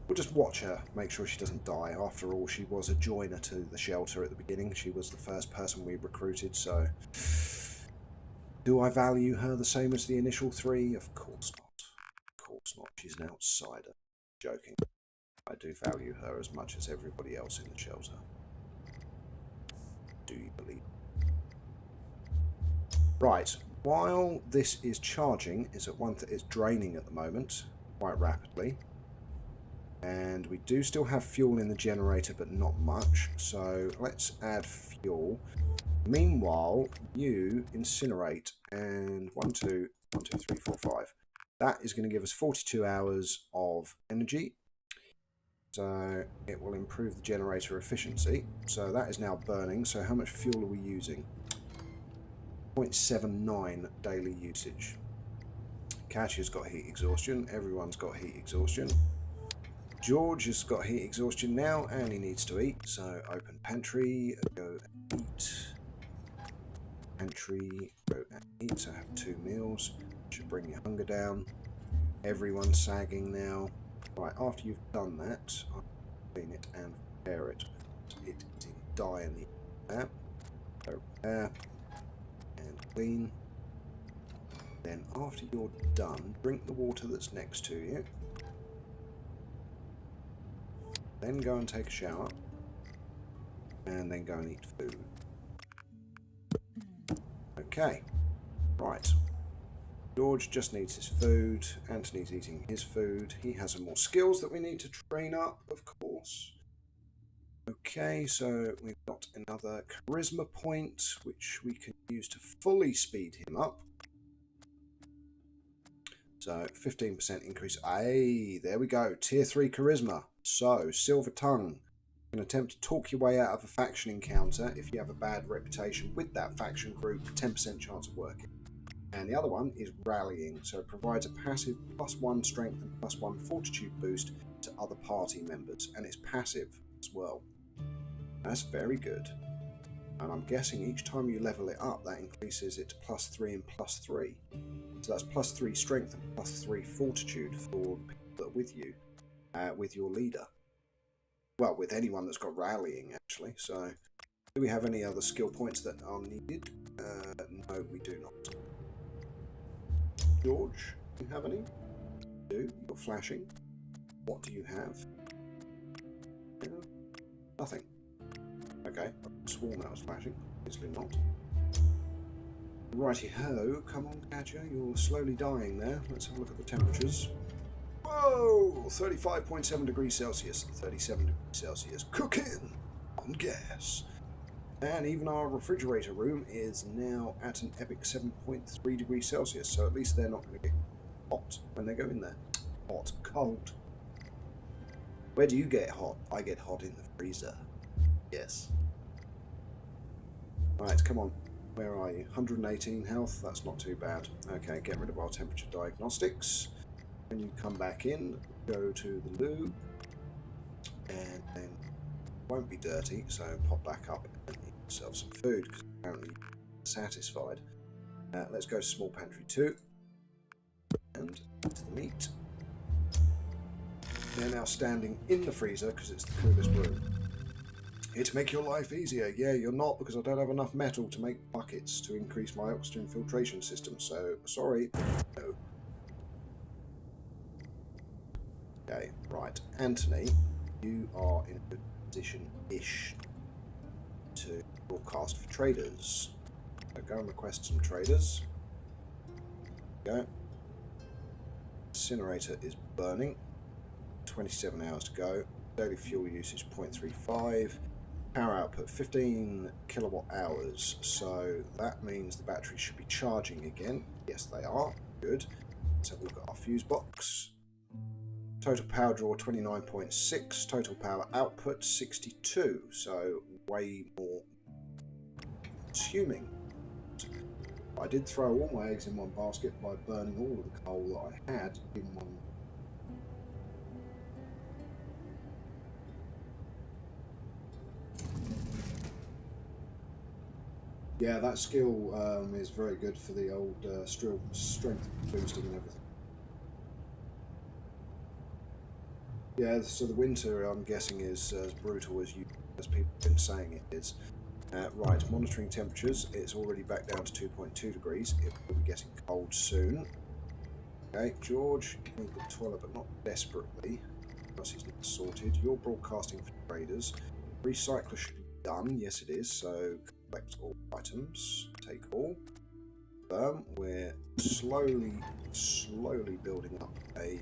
We'll just watch her, make sure she doesn't die. After all, she was a joiner to the shelter at the beginning. She was the first person we recruited, so... Do I value her the same as the initial 3? Of course not. Of course not. She's an outsider. Joking. I do value her as much as everybody else in the shelter. Do you believe? Right. While this is charging, it's draining at the moment quite rapidly. And we do still have fuel in the generator, but not much. So let's add fuel. Meanwhile, you incinerate. And 1, 2, 3, 4, 5. That is going to give us 42 hours of energy. So it will improve the generator efficiency. So that is now burning. So how much fuel are we using? 0.79 daily usage. Katya's got heat exhaustion. Everyone's got heat exhaustion. George has got heat exhaustion now, and he needs to eat. So open pantry, go and eat. Pantry, go and eat. So have 2 meals. Should bring your hunger down. Everyone's sagging now. Right, after you've done that, I'll clean it and repair it. It is in dire need. So repair and clean. Then after you're done, drink the water that's next to you. Then go and take a shower. And then go and eat food. Okay. Right. George just needs his food. Anthony's eating his food. He has some more skills that we need to train up, of course. Okay, so we've got another charisma point, which we can use to fully speed him up. So 15% increase. Ay, there we go. Tier 3 charisma. So, silver tongue. You can attempt to talk your way out of a faction encounter if you have a bad reputation with that faction group. 10% chance of working. And the other one is rallying. So it provides a passive +1 strength and +1 fortitude boost to other party members. And it's passive as well. That's very good. And I'm guessing each time you level it up, that increases it to +3 and +3. So that's +3 strength and +3 fortitude for people that are with you, with your leader. Well, with anyone that's got rallying, actually. So, do we have any other skill points that are needed? No, we do not. George, do you have any? You do. You're flashing. What do you have? Nothing. Okay, I swore that was flashing. Obviously not. Righty-ho, come on, Katya, you're slowly dying there. Let's have a look at the temperatures. Whoa! 35.7 degrees Celsius, 37 degrees Celsius. Cooking on gas. And even our refrigerator room is now at an epic 7.3 degrees Celsius, so at least they're not going to get hot when they go in there. Hot, cold. Where do you get hot? I get hot in the freezer. Yes. Right, come on. Where are you? 118 health. That's not too bad. Okay, get rid of our temperature diagnostics. When you come back in, go to the loo, and then it won't be dirty, so pop back up and eat yourself some food, because apparently you're satisfied. Let's go to small pantry 2, and to the meat. They're now standing in the freezer, because it's the coolest room. Here to make your life easier. Yeah, you're not, because I don't have enough metal to make buckets to increase my oxygen filtration system, so sorry. No. Okay, right. Anthony, you are in a good position-ish to broadcast for traders. So go and request some traders. Go. Incinerator is burning. 27 hours to go. Daily fuel usage 0.35. Power output 15 kilowatt hours. So that means the batteries should be charging again. Yes, they are. Good. Let's have a look at our fuse box. Total power draw 29.6, total power output 62, so way more consuming. I did throw all my eggs in one basket by burning all of the coal that I had in one. Yeah, that skill is very good for the old strength boosting and everything. Yeah, so the winter, I'm guessing, is as brutal as people have been saying it is. Right, monitoring temperatures. It's already back down to 2.2 degrees. It will be getting cold soon. Okay, George, you need the toilet, but not desperately, because he's not sorted. You're broadcasting for traders. Recycler should be done. Yes, it is. So collect all items. Take all. We're slowly building up a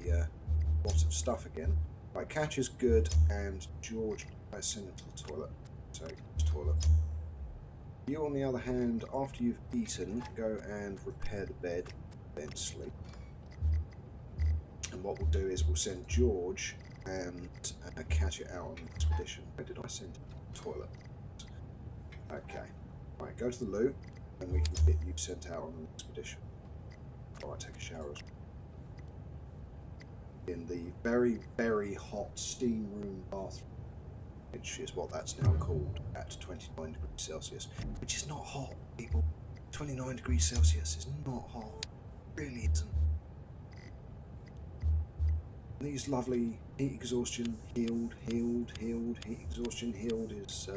lot of stuff again. Right, catch is good, and George, I send him to the toilet. So, toilet. You, on the other hand, after you've eaten, go and repair the bed, then sleep. And what we'll do is we'll send George and catch it out on an expedition. Where did I send him? Toilet. Okay. Right, go to the loo, and we can get you sent out on an expedition. Alright, take a shower as well. In the very, very hot steam room bathroom, which is what that's now called, at 29 degrees Celsius, which is not hot, people. 29 degrees Celsius is not hot. It really isn't. And these lovely heat exhaustion, healed, heat exhaustion, healed is...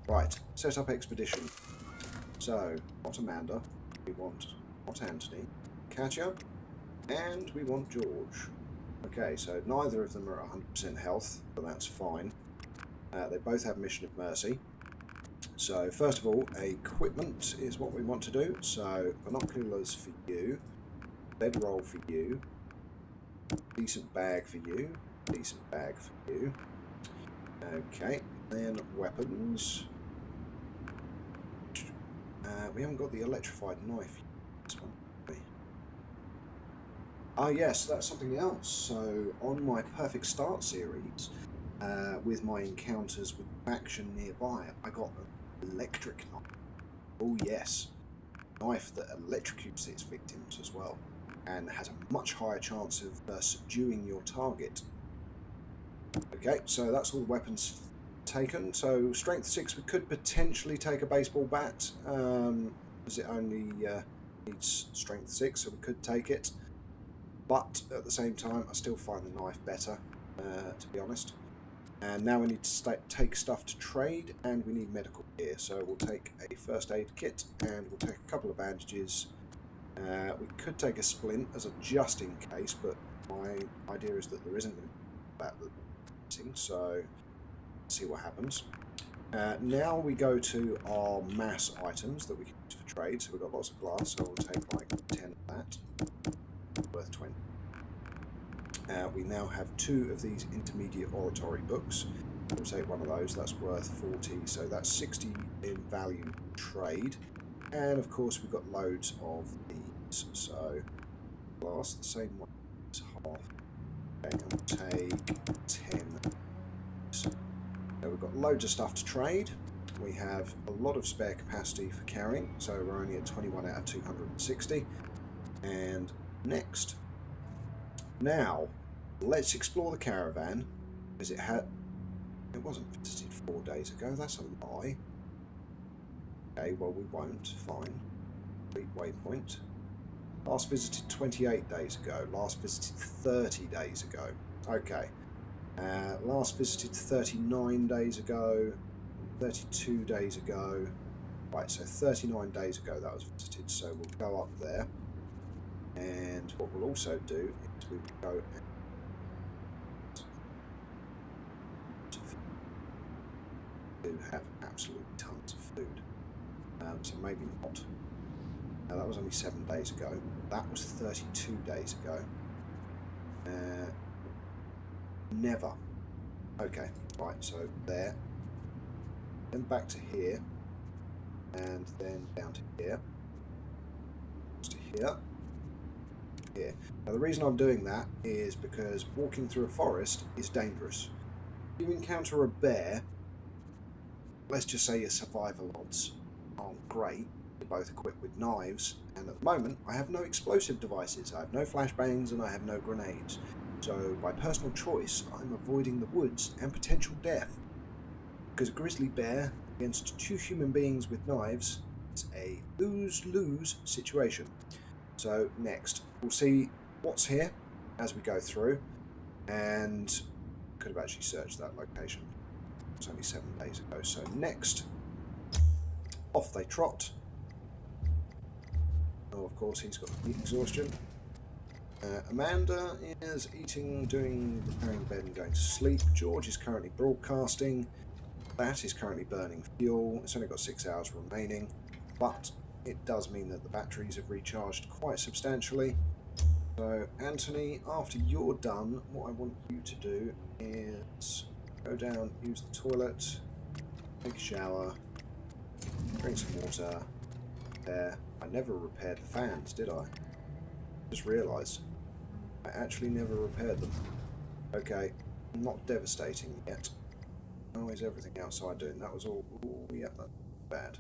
Right, set up expedition. So, not Amanda, we want not Anthony, Katja, and we want George. Okay, so neither of them are at 100% health, but that's fine. They both have Mission of Mercy. So first of all, equipment is what we want to do. So binoculars for you, bedroll for you, decent bag for you, decent bag for you. Okay, then weapons. We haven't got the electrified knife yet. This one. Ah yes, that's something else. So on my Perfect Start series, with my encounters with faction nearby, I got an electric knife. Oh yes, a knife that electrocutes its victims as well, and has a much higher chance of subduing your target. Okay, so that's all the weapons taken. So strength 6, we could potentially take a baseball bat, because it only needs strength 6, so we could take it. But at the same time, I still find the knife better, to be honest. And now we need to take stuff to trade, and we need medical gear. So we'll take a first aid kit, and we'll take a couple of bandages. We could take a splint as a just in case, but my idea is that there isn't going to be that thing, so let's see what happens. Now we go to our mass items that we can use for trade. So we've got lots of glass, so we'll take like 10 of that. Worth 20. We now have 2 of these intermediate oratory books. We'll take one of those, that's worth 40, so that's 60 in value trade. And of course we've got loads of these, so glass, the same one is half. Okay, and we'll take 10. So we've got loads of stuff to trade. We have a lot of spare capacity for carrying, so we're only at 21 out of 260. And next, now let's explore the caravan, because it wasn't visited 4 days ago. That's a lie. Okay, well we won't. Fine. Waypoint. Last visited 28 days ago. Last visited 30 days ago. Okay. Last visited 39 days ago. 32 days ago. Right, so 39 days ago that was visited. So we'll go up there. And what we'll also do is we will go and do have absolutely tons of food. So maybe not. That was only 7 days ago. That was 32 days ago. Never. Okay, right, so there. Then back to here. And then down to here. To here. Here. Now the reason I'm doing that is because walking through a forest is dangerous. If you encounter a bear, let's just say your survival odds aren't great. You're both equipped with knives, and at the moment I have no explosive devices, I have no flashbangs, and I have no grenades. So by personal choice, I'm avoiding the woods and potential death. Because a grizzly bear against 2 human beings with knives is a lose-lose situation. So next, we'll see what's here as we go through, and could have actually searched that location. It's only 7 days ago. So next, off they trot. Oh, of course, he's got heat exhaustion. Amanda is eating, preparing the bed and going to sleep. George is currently broadcasting. That is currently burning fuel. It's only got 6 hours remaining, but it does mean that the batteries have recharged quite substantially. So, Anthony, after you're done, what I want you to do is go down, use the toilet, take a shower, drink some water. There. I never repaired the fans, did I? Just realised. I actually never repaired them. Okay, not devastating yet. How is everything outside doing? That was all. Ooh, yeah, that's bad.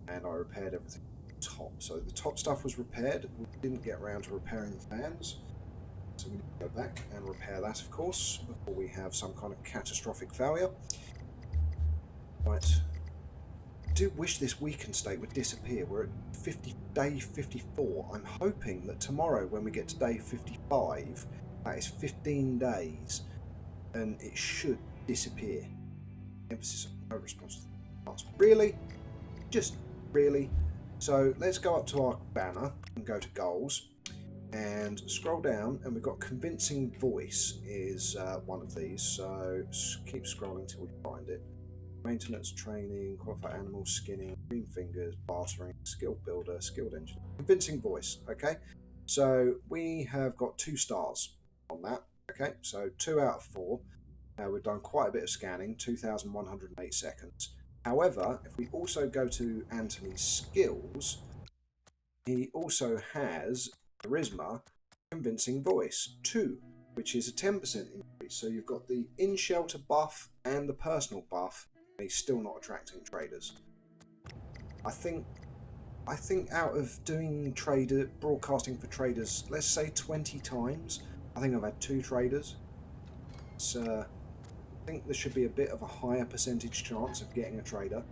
And I repaired everything top. So the top stuff was repaired. We didn't get around to repairing the fans. So we need to go back and repair that, of course, before we have some kind of catastrophic failure. Right. I do wish this weakened state would disappear. We're at day 54. I'm hoping that tomorrow, when we get to day 55, that is 15 days, and it should disappear. Emphasis on no response to the task. Really? Just really? So let's go up to our banner and go to goals and scroll down, and we've got convincing voice is one of these. So keep scrolling till we find it. Maintenance, training, qualified animals, skinning, green fingers, bartering, skill builder, skilled engineer. Convincing voice, okay? So we have got 2 stars on that, okay? So 2 out of 4. We've done quite a bit of scanning, 2,108 seconds. However, if we also go to Anthony's skills, he also has charisma, convincing voice, 2, which is a 10% increase. So you've got the in-shelter buff and the personal buff. He's still not attracting traders. I think out of doing broadcasting for traders, let's say 20 times, I think I've had 2 traders. So I think there should be a bit of a higher percentage chance of getting a trader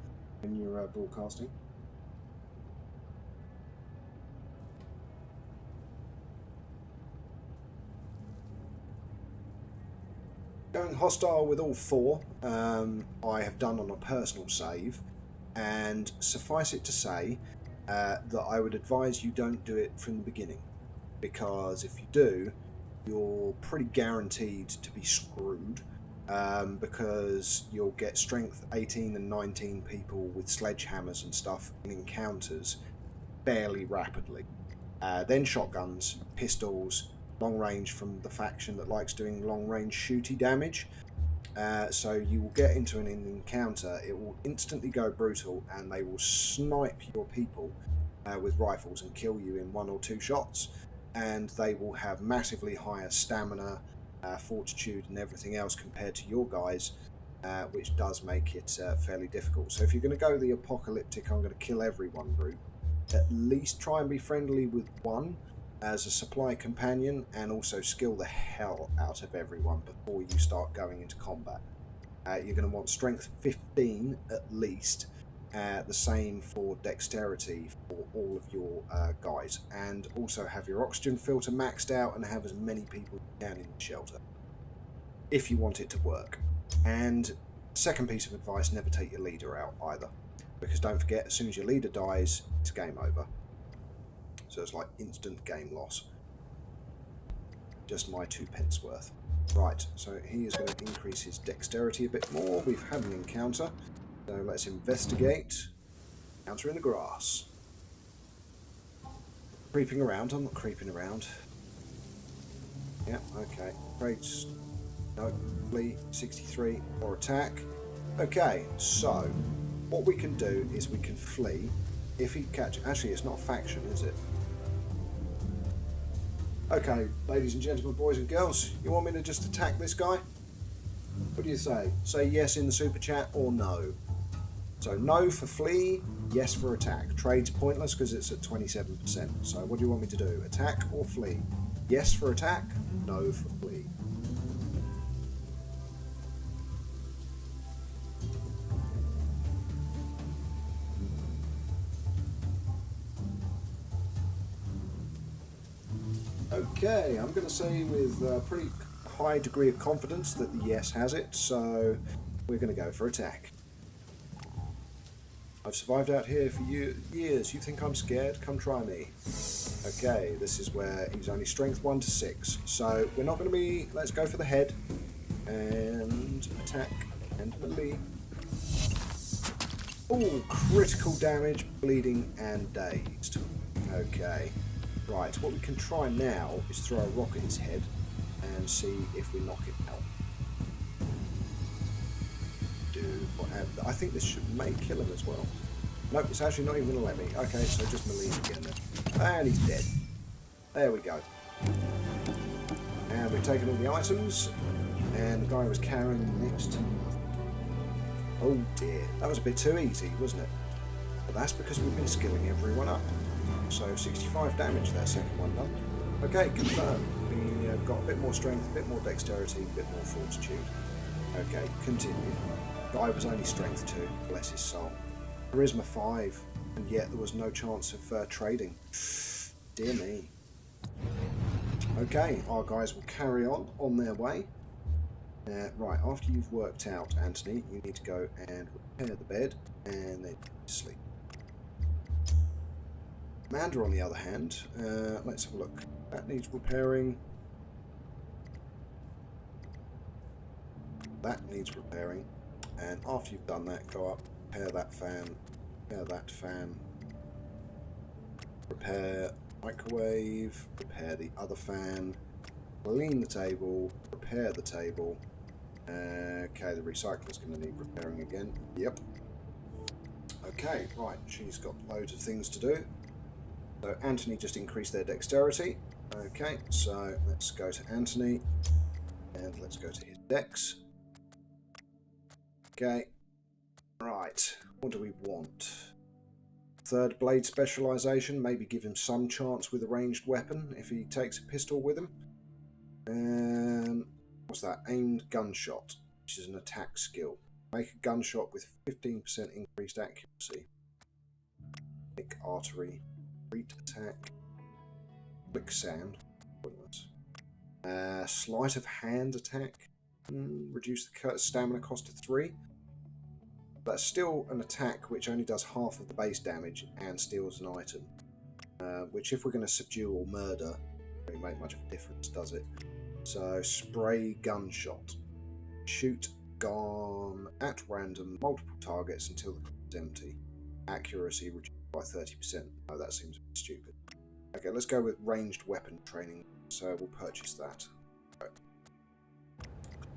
when you're broadcasting. Going hostile with all 4, I have done on a personal save, and suffice it to say that I would advise you don't do it from the beginning, because if you do, you're pretty guaranteed to be screwed, because you'll get strength 18 and 19 people with sledgehammers and stuff in encounters fairly rapidly. Then shotguns, pistols, long range from the faction that likes doing long range shooty damage. So you will get into an encounter, it will instantly go brutal, and they will snipe your people with rifles and kill you in 1 or 2 shots. And they will have massively higher stamina, fortitude and everything else compared to your guys, which does make it fairly difficult. So if you're going to go the apocalyptic, I'm going to kill everyone route, at least try and be friendly with one as a supply companion, and also skill the hell out of everyone before you start going into combat. You're going to want strength 15 at least, the same for dexterity for all of your guys, and also have your oxygen filter maxed out and have as many people as you can in the shelter if you want it to work. And second piece of advice, never take your leader out either, because don't forget, as soon as your leader dies, it's game over. So it's like instant game loss. Just my 2 pence worth. Right, so he is going to increase his dexterity a bit more. We've had an encounter, so let's investigate. Encounter in the grass. Creeping around, I'm not creeping around. Yeah, okay. Trades, no, flee, 63, or attack. Okay, so what we can do is we can flee. If he actually it's not faction, is it? Okay, ladies and gentlemen, boys and girls, you want me to just attack this guy? What do you say? Say yes in the super chat or no. So no for flee, yes for attack. Trade's pointless because it's at 27%. So what do you want me to do? Attack or flee? Yes for attack, no for flee. Okay, I'm going to say with a pretty high degree of confidence that the yes has it, so we're going to go for attack. I've survived out here for years. You think I'm scared? Come try me. Okay, this is where he's only strength 1 to 6, so we're not going to be... Let's go for the head and attack and melee. Oh, critical damage, bleeding and dazed. Okay. Right, what we can try now is throw a rock at his head and see if we knock him out. I think this may kill him as well. Nope, it's actually not even going to let me. Okay, so just melee again then. And he's dead. There we go. And we've taken all the items, and the guy was carrying next to him. Oh dear, that was a bit too easy, wasn't it? But that's because we've been skilling everyone up. So 65 damage there, second one done. Okay, confirmed. We've got a bit more strength, a bit more dexterity, a bit more fortitude. Okay, continue. Guy was only strength 2, bless his soul. Charisma 5, and yet there was no chance of trading. Dear me. Okay, our guys will carry on their way. Right, after you've worked out, Anthony, you need to go and repair the bed, and then sleep. Amanda, on the other hand, let's have a look. That needs repairing. That needs repairing. And after you've done that, go up, repair that fan, repair that fan, repair microwave, repair the other fan, clean the table, repair the table. Okay, the recycler's going to need repairing again. Yep. Okay, right, she's got loads of things to do. So Anthony just increased their dexterity. Okay, so let's go to Anthony and let's go to his dex. Okay, right, what do we want? Third blade specialization, maybe give him some chance with a ranged weapon if he takes a pistol with him. What's that? Aimed gunshot, which is an attack skill. Make a gunshot with 15% increased accuracy. Make artery. Retreat attack. Quicksand. Sleight of hand attack. Reduce the stamina cost to 3. That's still an attack which only does half of the base damage and steals an item. Which, if we're going to subdue or murder, doesn't make much of a difference, does it? So, spray gunshot. Shoot gun at random multiple targets until the clip is empty. Accuracy reduced by 30%. Oh, that seems a bit stupid. Okay, let's go with ranged weapon training. So we'll purchase that.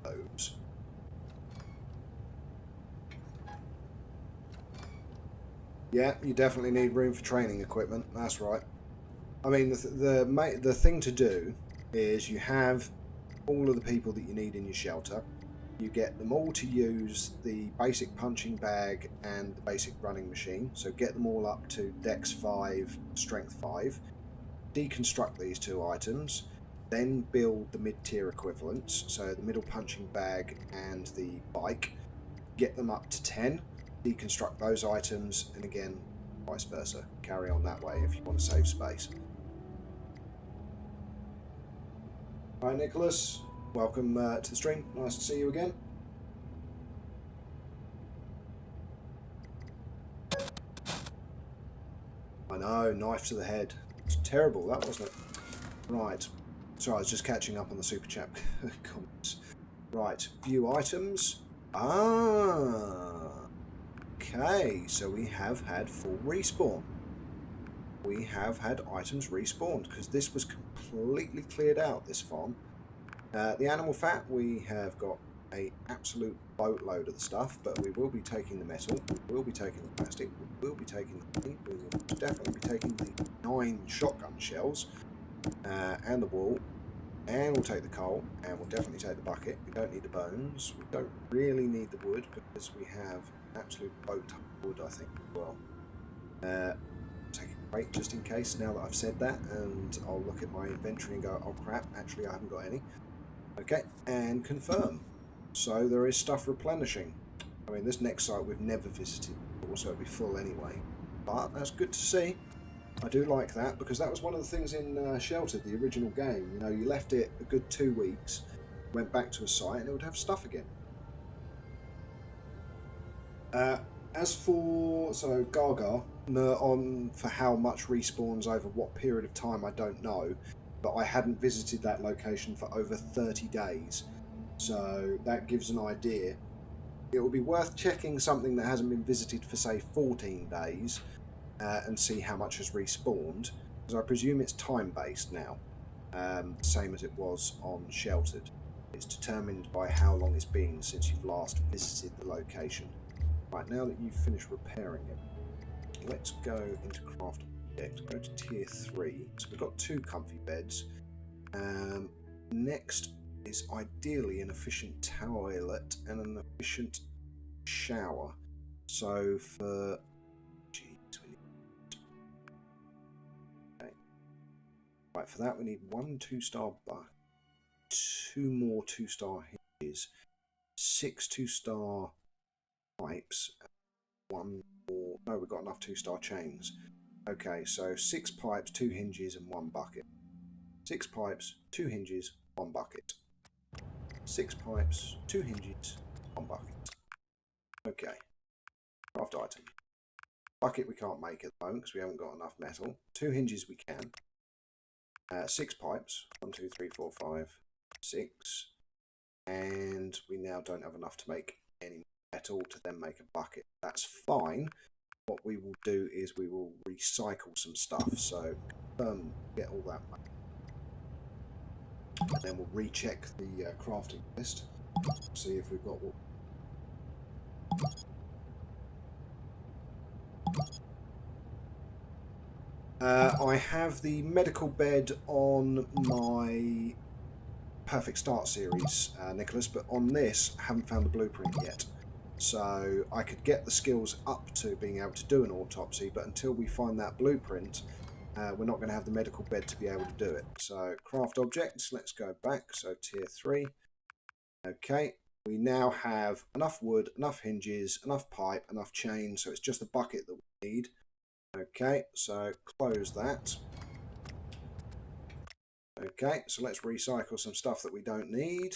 Close. Yeah, you definitely need room for training equipment. That's right. I mean, the thing to do is you have all of the people that you need in your shelter. You get them all to use the basic punching bag and the basic running machine. So get them all up to Dex 5, Strength 5. Deconstruct these two items. Then build the mid-tier equivalents. So the middle punching bag and the bike. Get them up to 10. Deconstruct those items. And again, vice versa. Carry on that way if you want to save space. Hi Nicholas. Welcome to the stream. Nice to see you again. I know, knife to the head. It's terrible, that wasn't it? Right. Sorry, I was just catching up on the super chat comments. Right, view items. Okay, so we have had full respawn. We have had items respawned because this was completely cleared out, this farm. The animal fat, we have got an absolute boatload of the stuff, but we will be taking the metal, we will be taking the plastic, we will be taking the honey, we will definitely be taking the 9 shotgun shells, and the wool, and we'll take the coal, and we'll definitely take the bucket. We don't need the bones, we don't really need the wood, because we have an absolute boat of wood, I think, as well. Take a break just in case, now that I've said that, and I'll look at my inventory and go, oh crap, actually I haven't got any. Okay, and confirm. So there is stuff replenishing. I mean, this next site we've never visited before, so it'll be full anyway. But that's good to see. I do like that, because that was one of the things in Sheltered, the original game. You know, you left it a good 2 weeks, went back to a site, and it would have stuff again. As for, so Gaga, on for how much respawns over what period of time, I don't know. But I hadn't visited that location for over 30 days. So that gives an idea. It would be worth checking something that hasn't been visited for, say, 14 days and see how much has respawned. Because I presume it's time-based now, same as it was on Sheltered. It's determined by how long it's been since you've last visited the location. Right, now that you've finished repairing it, let's go into craft. Go to tier 3. So we've got 2 comfy beds. Next is ideally an efficient toilet and an efficient shower. So for okay. Right, for that we need 1 2-star bucket, 2 more 2-star hinges, 6 2-star pipes, 1 more. No, we've got enough 2-star chains. Okay, so 6 pipes, 2 hinges, and 1 bucket. 6 pipes, 2 hinges, 1 bucket. 6 pipes, 2 hinges, 1 bucket. Okay. Craft item. Bucket we can't make at the moment because we haven't got enough metal. 2 hinges we can. 6 pipes. 1, 2, 3, 4, 5, 6. And we now don't have enough to make any metal to then make a bucket. That's fine. What we will do is we will recycle some stuff, so get all that money. And then we'll recheck the crafting list, see if we've got what. I have the medical bed on my Perfect Start series, Nicholas, but on this I haven't found the blueprint yet. So I could get the skills up to being able to do an autopsy, but until we find that blueprint, we're not going to have the medical bed to be able to do it. So craft objects, let's go back. So tier 3. Okay, we now have enough wood, enough hinges, enough pipe, enough chain, so it's just the bucket that we need. Okay, so close that. Okay, so let's recycle some stuff that we don't need.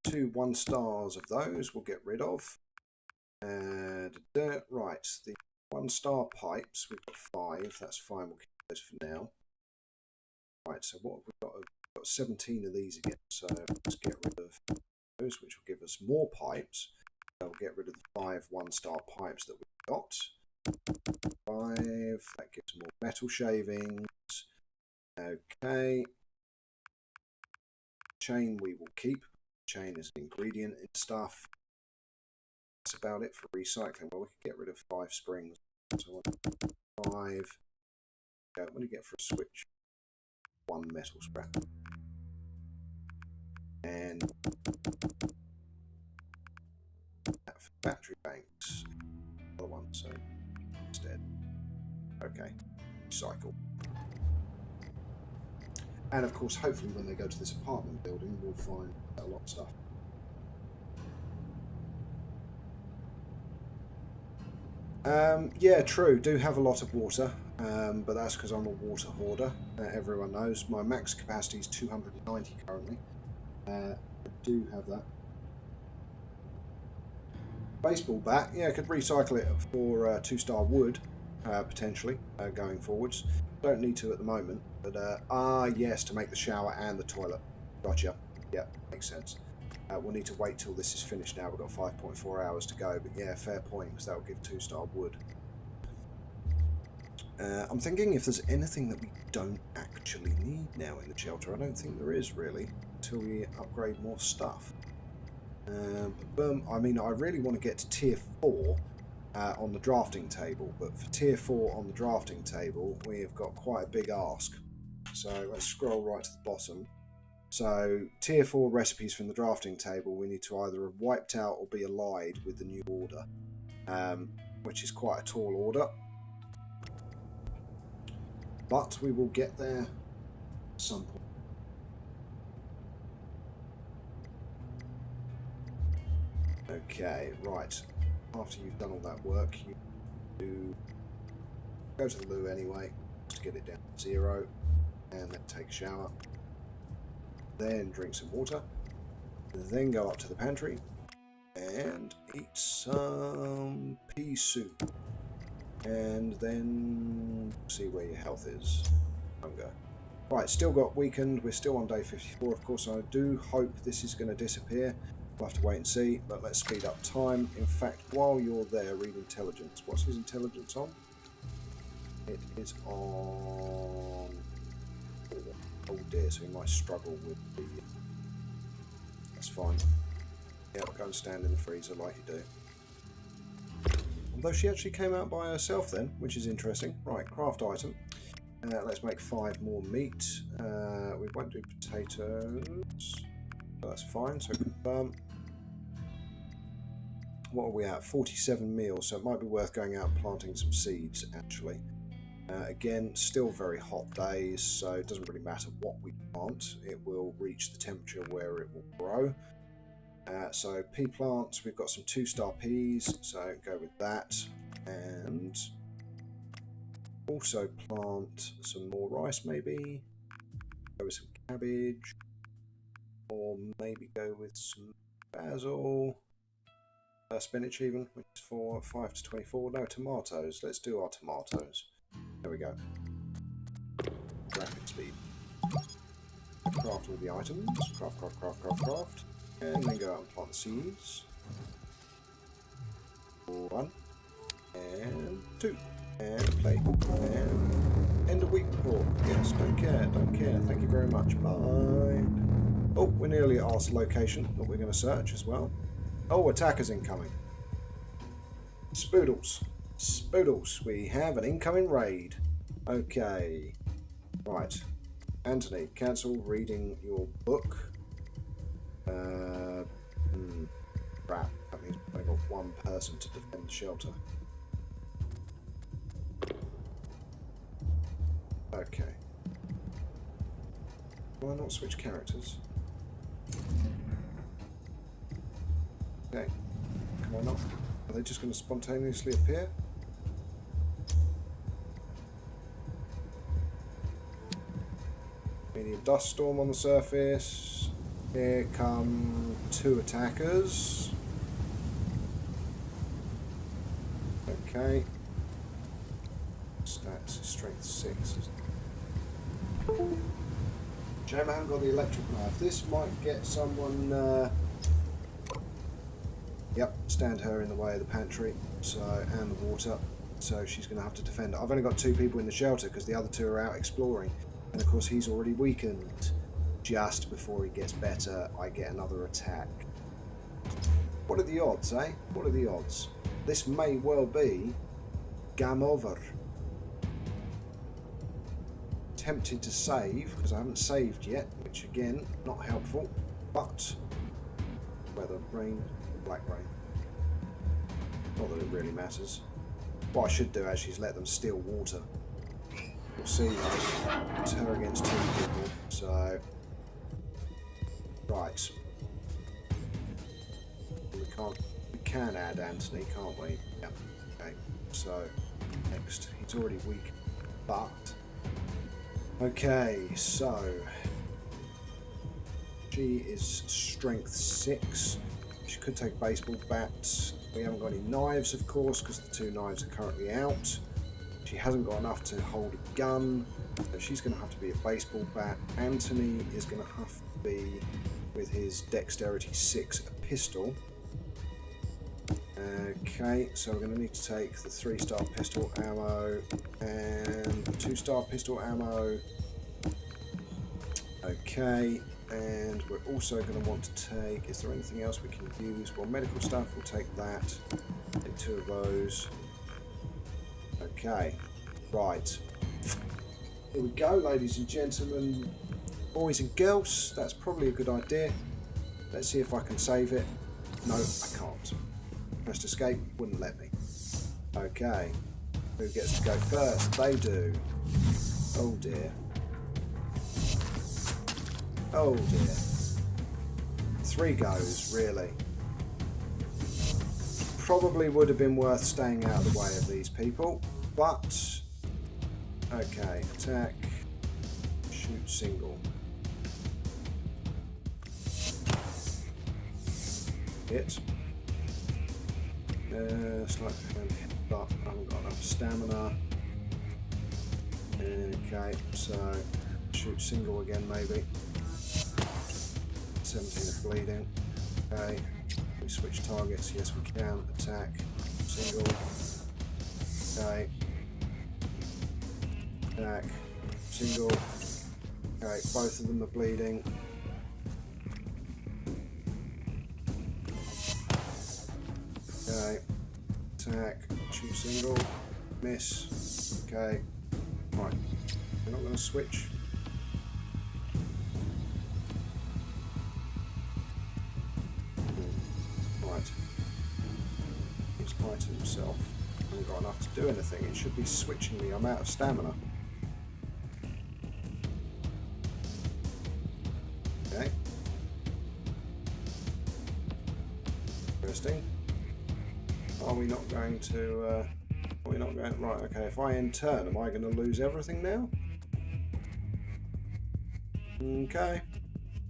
2 1-stars of those we'll get rid of. Right, the 1-star pipes, we've got 5, that's fine, we'll keep those for now. Right, so what have we got? We've got 17 of these again, so let's get rid of those, which will give us more pipes. So we'll get rid of the 5 1-star pipes that we've got. 5, that gives more metal shavings. Okay. Chain we will keep. Chain is an ingredient in stuff. That's about it for recycling. Well, we could get rid of 5 springs. So 5. What do you get for a switch? 1 metal scrap. And that for battery banks. Other one, so instead. Okay, recycle. And of course, hopefully when they go to this apartment building, we'll find a lot of stuff. Yeah, true, do have a lot of water, but that's because I'm a water hoarder. Everyone knows my max capacity is 290 currently. I do have that. Baseball bat, yeah, I could recycle it for 2-star wood, potentially, going forwards. Don't need to at the moment, but yes, to make the shower and the toilet. Gotcha. Yeah, makes sense. We'll need to wait till this is finished now. We've got 5.4 hours to go, but yeah, fair point, because that will give 2-star wood. I'm thinking if there's anything that we don't actually need now in the shelter. I don't think there is, really, until we upgrade more stuff. I mean, I really want to get to tier 4 on the drafting table, but for tier 4 on the drafting table, we've got quite a big ask. So let's scroll right to the bottom. So tier 4 recipes from the drafting table, we need to either have wiped out or be allied with the new order, which is quite a tall order. But we will get there at some point. Okay, right. After you've done all that work, you do go to the loo anyway, to get it down to 0, and then take a shower. Then drink some water. Then go up to the pantry and eat some pea soup. And then see where your health is. Hunger. Right, still got weakened. We're still on day 54. Of course, I do hope this is going to disappear. We'll have to wait and see, but let's speed up time. In fact, while you're there, read intelligence. What's his intelligence on? It is on 4. Oh dear, so he might struggle with the... That's fine. Yeah, go and stand in the freezer like you do. Although she actually came out by herself then, which is interesting. Right, craft item. Let's make 5 more meat. We won't do potatoes. That's fine, so confirm. What are we at? 47 meals, so it might be worth going out and planting some seeds, actually. Again, still very hot days, so it doesn't really matter what we plant. It will reach the temperature where it will grow. So pea plants, we've got some 2-star peas, so go with that. And also plant some more rice, maybe. Go with some cabbage. Or maybe go with some basil. Spinach even, which is for 5 to 24. No, tomatoes. Let's do our tomatoes. There we go. Rapid speed. Craft all the items. Craft, craft, craft, craft, craft. And then go out and plant the seeds. 1. And 2. And play. And end of week report. Yes, don't care, don't care. Thank you very much. Bye. Oh, we're nearly at our location that we're going to search as well. Oh, attackers incoming. Spoodles. Spoodles. We have an incoming raid. Okay. Right. Anthony, cancel reading your book. Crap. That means we've only got 1 person to defend the shelter. Okay. Why not switch characters? Okay. Why not? Are they just going to spontaneously appear? Medium dust storm on the surface. Here come 2 attackers. Okay. Stats is strength 6. Shame I haven't got the electric knife. This might get someone. Yep, stand her in the way of the pantry, and the water. So she's going to have to defend it. I've only got 2 people in the shelter because the other 2 are out exploring, and of course he's already weakened. Just before he gets better, I get another attack. What are the odds, eh? What are the odds? This may well be game over. Tempted to save, because I haven't saved yet, which again, not helpful. But weather, rain, black rain. Not that it really matters. What I should do actually is let them steal water. We'll see, like, it's her against 2 people, so... Right. We can add Anthony, can't we? Yeah. Okay, so, next. He's already weak, but... Okay, so... She is strength 6. She could take baseball bats. We haven't got any knives, of course, because the 2 knives are currently out. She hasn't got enough to hold a gun, so she's going to have to be a baseball bat. Anthony is going to have to be, with his dexterity 6, a pistol. Okay, so we're going to need to take the 3-star pistol ammo and 2-star pistol ammo. Okay, and we're also going to want to take, is there anything else we can use? Well, medical stuff, we'll take that. Take 2 of those. Okay, right. Here we go, ladies and gentlemen, boys and girls. That's probably a good idea. Let's see if I can save it. No, I can't. Pressed escape, wouldn't let me. Okay, who gets to go first? They do. Oh dear. Oh dear. 3 goes, really. Probably would have been worth staying out of the way of these people, but okay, attack, shoot single, hit, slight hand hit, but I haven't got enough stamina. Okay, so shoot single again maybe. 17 of bleeding. Okay. We switch targets, yes we can. Attack, single. Okay. Attack, single. Okay, both of them are bleeding. Okay. Attack, shoot single. Miss. Okay. Right. We're not going to switch. He's fighting himself. I haven't got enough to do anything. It should be switching me. I'm out of stamina. Okay. Interesting. Are we not going to... are we not going... Right, okay. If I end turn, am I going to lose everything now? Okay.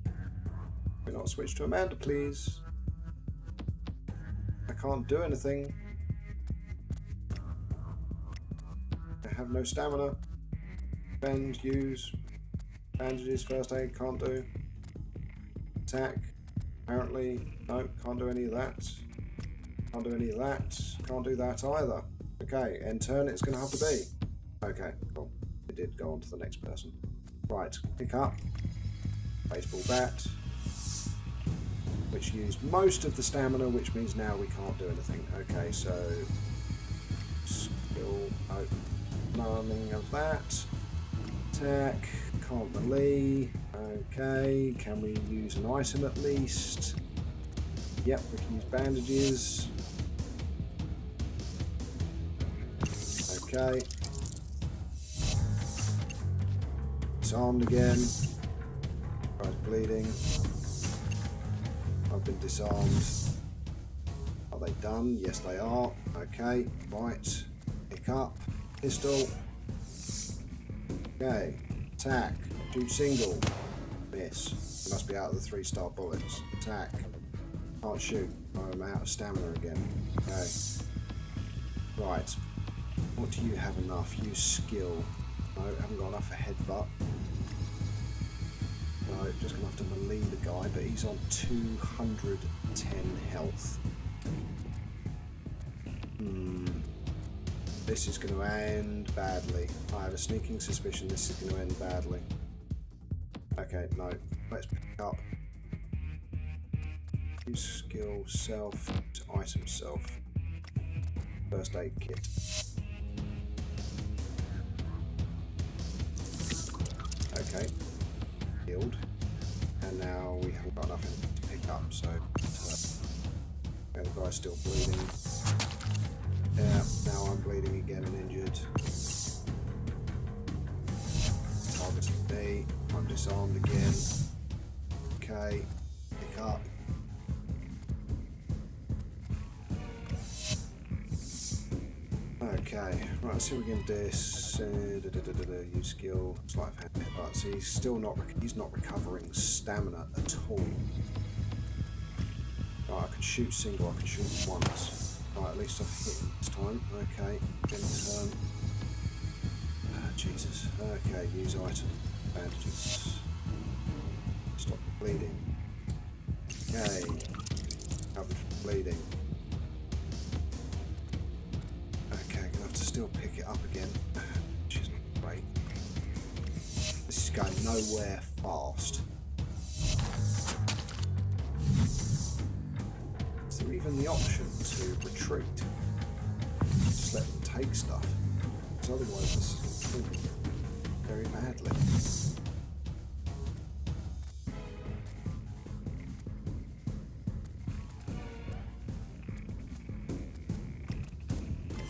Can we not switch to Amanda, please? I can't do anything. I have no stamina. Bend, use. Bandages, first aid, can't do. Attack. Apparently, no, can't do any of that. Can't do any of that. Can't do that either. Okay, end turn it's going to have to be. Okay, cool. It did go on to the next person. Right, pick up. Baseball bat. Which used most of the stamina, which means now we can't do anything. Okay, so skill, oh, none of that. Attack, can't melee. Okay, can we use an item at least? Yep, we can use bandages. Okay. Disarmed again. Guy's bleeding. I've been disarmed. Are they done? Yes, they are. Okay, right. Pick up. Pistol. Okay. Attack. Shoot single. Miss. Must be out of the 3-star bullets. Attack. Can't shoot. I'm out of stamina again. Okay. Right. What do you have enough? Use skill. No, haven't got enough for headbutt. No, just going to have to melee the guy, but he's on 210 health. This is going to end badly. I have a sneaking suspicion this is going to end badly. Okay, no. Let's pick up. Use skill, self, to item self. First aid kit. Okay. Healed. And now we haven't got nothing to pick up, so the guy's still bleeding. Yeah, now I'm bleeding again and injured. Targeting me. I'm disarmed again. Okay, pick up. Okay, right, let's see if we can do this. Use skill, sleight of hand. Right, so he's still not recovering stamina at all. Right, I can shoot single, I can shoot once. Right, at least I've hit him this time. Okay, in turn. Jesus. Okay, use item. Bandages. Stop bleeding. Okay. Covered from bleeding. Okay, gonna have to still pick it up again. Which is not great. This is going nowhere fast. Is there even the option to retreat? Just let them take stuff. Because otherwise this is going to kill me very badly.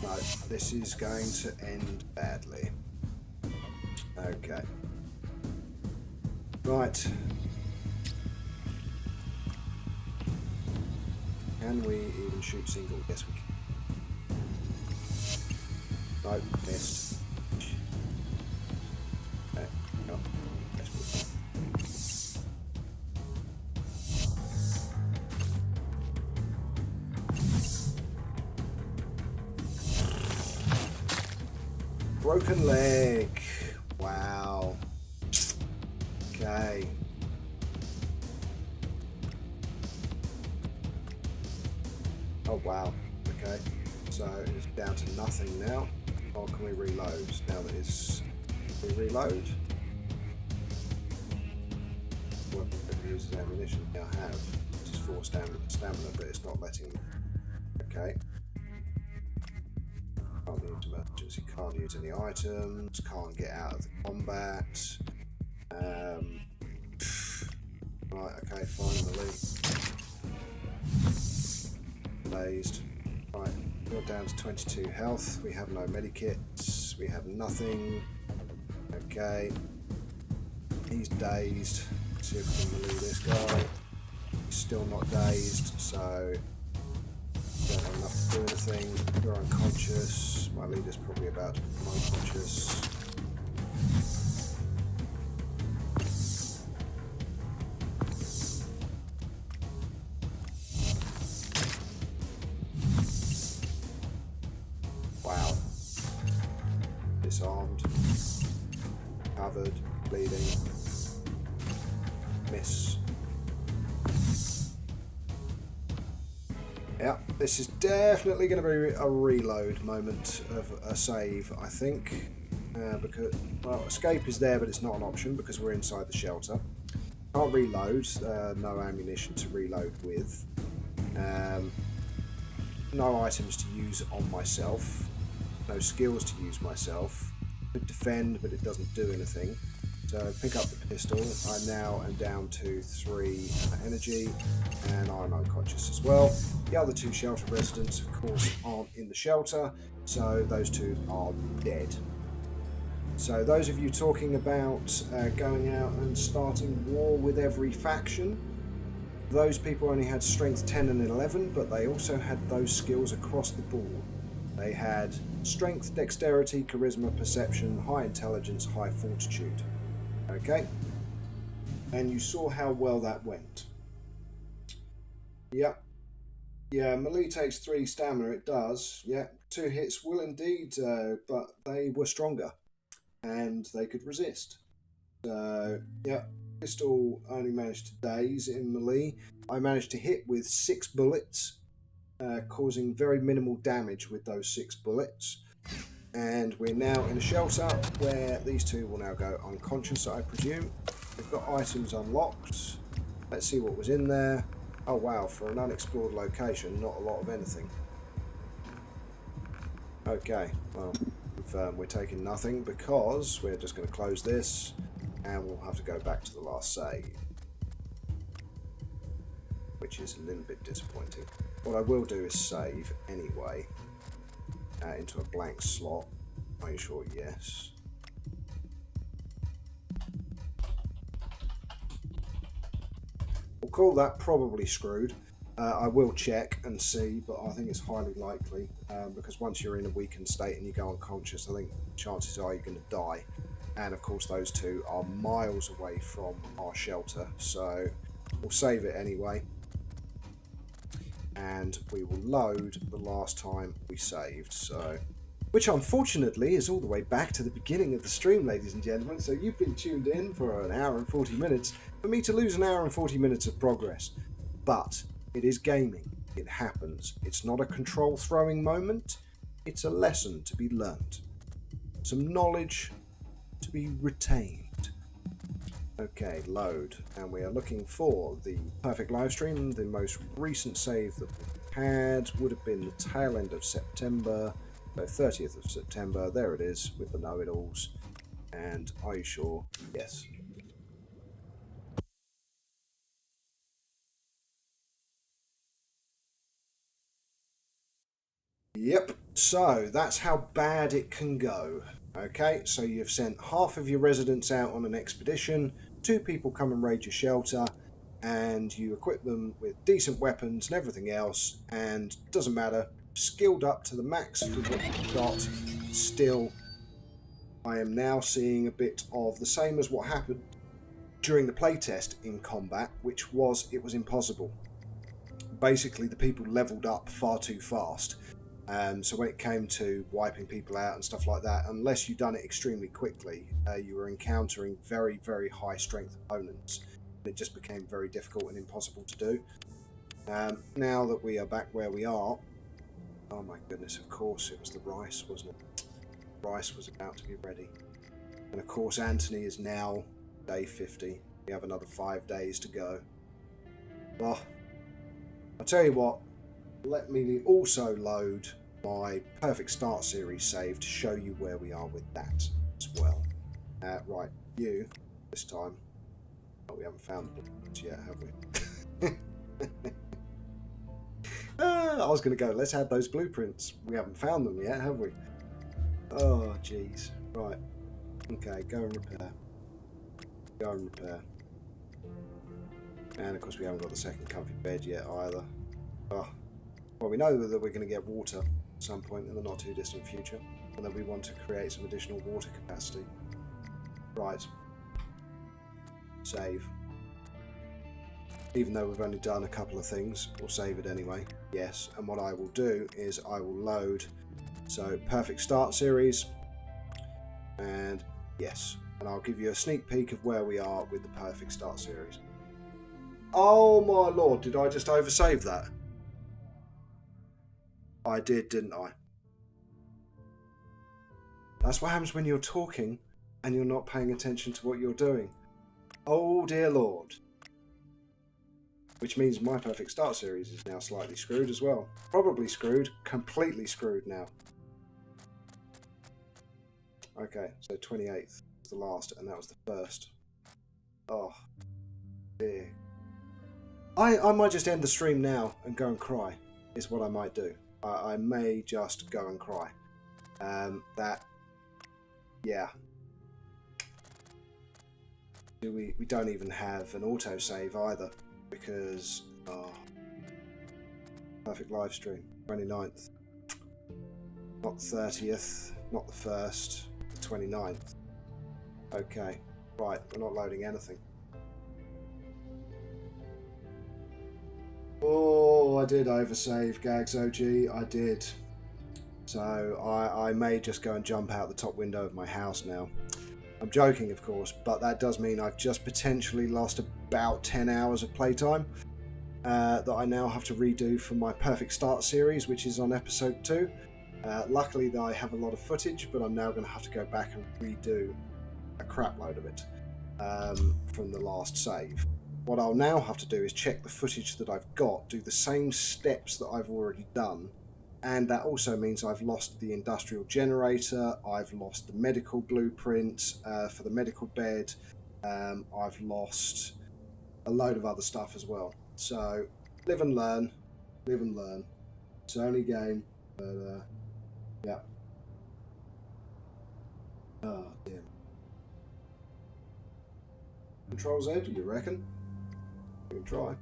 No, this is going to end badly. Okay. Right. Can we even shoot single? Yes, we can. No, missed. Okay, no. Yes, we can. Broken leg. Wow. Okay. Oh wow. Okay. So it's down to nothing now. Or can we reload now that it's... Can we reload? Weapon that uses ammunition. Yeah, I have. Which is 4 stamina, but it's not letting me. Okay. Can't use emergency, can't use any items, can't get out of the combat. Right, okay, finally. Dazed. Right, we're down to 22 health. We have no medikits. We have nothing. Okay. He's dazed. Let's see if we can relieve this guy. He's still not dazed, so don't have enough to do anything. You're unconscious. My leader's probably about to become unconscious. Wow. Disarmed. Covered. Bleeding. Miss. Yeah, this is definitely going to be a reload moment of a save, I think. Because, well, escape is there, but it's not an option because we're inside the shelter. Can't reload, no ammunition to reload with. No items to use on myself. No skills to use myself. Could defend, but it doesn't do anything. So pick up the pistol. I now am down to 3 energy, and I'm unconscious as well. The other 2 shelter residents, of course, aren't in the shelter, so those 2 are dead. So those of you talking about going out and starting war with every faction, those people only had strength 10 and 11, but they also had those skills across the board. They had strength, dexterity, charisma, perception, high intelligence, high fortitude. Okay, and you saw how well that went. Yep. Yeah, melee takes 3 stamina, it does. Yeah, 2 hits will indeed, but they were stronger and they could resist. So, yeah, pistol only managed to daze in melee. I managed to hit with 6 bullets, causing very minimal damage with those 6 bullets. And we're now in a shelter where these 2 will now go unconscious, I presume. We've got items unlocked. Let's see what was in there. Oh wow, for an unexplored location, not a lot of anything. Okay, well, we're taking nothing because we're just going to close this and we'll have to go back to the last save. which is a little bit disappointing. What I will do is save anyway into a blank slot. Are you sure? Yes. We'll call that probably screwed. I will check and see, but I think it's highly likely because once you're in a weakened state and you go unconscious, I think chances are you're going to die. And of course those two are miles away from our shelter, so we'll save it anyway. And we will load the last time we saved, so which unfortunately is all the way back to the beginning of the stream, ladies and gentlemen. So you've been tuned in for an hour and 40 minutes for me to lose an hour and 40 minutes of progress. But it is gaming. It happens. It's not a control throwing moment. It's a lesson to be learnt. Some knowledge to be retained. Okay, load. And we are looking for the perfect live stream. The most recent save that we had would have been the tail end of September. So 30th of September. There it is with the know-it-alls. And are you sure? Yes. Yep, so that's how bad it can go. Okay, so you've sent half of your residents out on an expedition, 2 people come and raid your shelter, and you equip them with decent weapons and everything else, and doesn't matter, skilled up to the max for what you've got. Still, I am now seeing a bit of the same as what happened during the playtest in combat, which was, it was impossible. Basically, the people leveled up far too fast. So when it came to wiping people out and stuff like that, unless you'd done it extremely quickly, you were encountering very, very high strength opponents. And it just became very difficult and impossible to do. Now that we are back where we are, oh my goodness, of course it was the rice, wasn't it? Rice was about to be ready. And of course Anthony is now day 50. We have another 5 days to go. Oh, I'll tell you what. Let me also load my Perfect Start series save to show you where we are with that as well. Right, you, this time. Oh, we haven't found the blueprints yet, have we? I was going to go, let's add those blueprints. We haven't found them yet, have we? Oh, jeez. Right. Okay, go and repair. Go and repair. And of course we haven't got the second comfy bed yet either. Oh. Well, we know that we're going to get water at some point in the not too distant future, and that we want to create some additional water capacity. Right. Save. Even though we've only done a couple of things, we'll save it anyway. Yes, and what I will do is I will load, so Perfect Start series, and yes, and I'll give you a sneak peek of where we are with the Perfect Start series. Oh my lord, did I just oversave that? I did, didn't I? That's what happens when you're talking and you're not paying attention to what you're doing. Oh dear lord. Which means my Perfect Start series is now slightly screwed as well. Probably screwed, completely screwed now. Okay, so 28th was the last and that was the first. Oh dear. I might just end the stream now and go and cry, is what I might do. I may just go and cry. Yeah. We don't even have an autosave either, because, perfect live stream, 29th. Not the 30th, not the 1st, the 29th. Okay, right, we're not loading anything. Oh, I did oversave, Gags OG, I did. So I may just go and jump out the top window of my house now. I'm joking, of course, but that does mean I've just potentially lost about 10 hours of playtime that I now have to redo for my Perfect Start series, which is on episode 2. Luckily, I have a lot of footage, but I'm now going to have to go back and redo a crap load of it from the last save. What I'll now have to do is check the footage that I've got, do the same steps that I've already done, and that also means I've lost the industrial generator, I've lost the medical blueprint for the medical bed, I've lost a load of other stuff as well. So Live and learn. Live and learn. It's only a game, but yeah. Oh, damn. Control Z, do you reckon? We can try.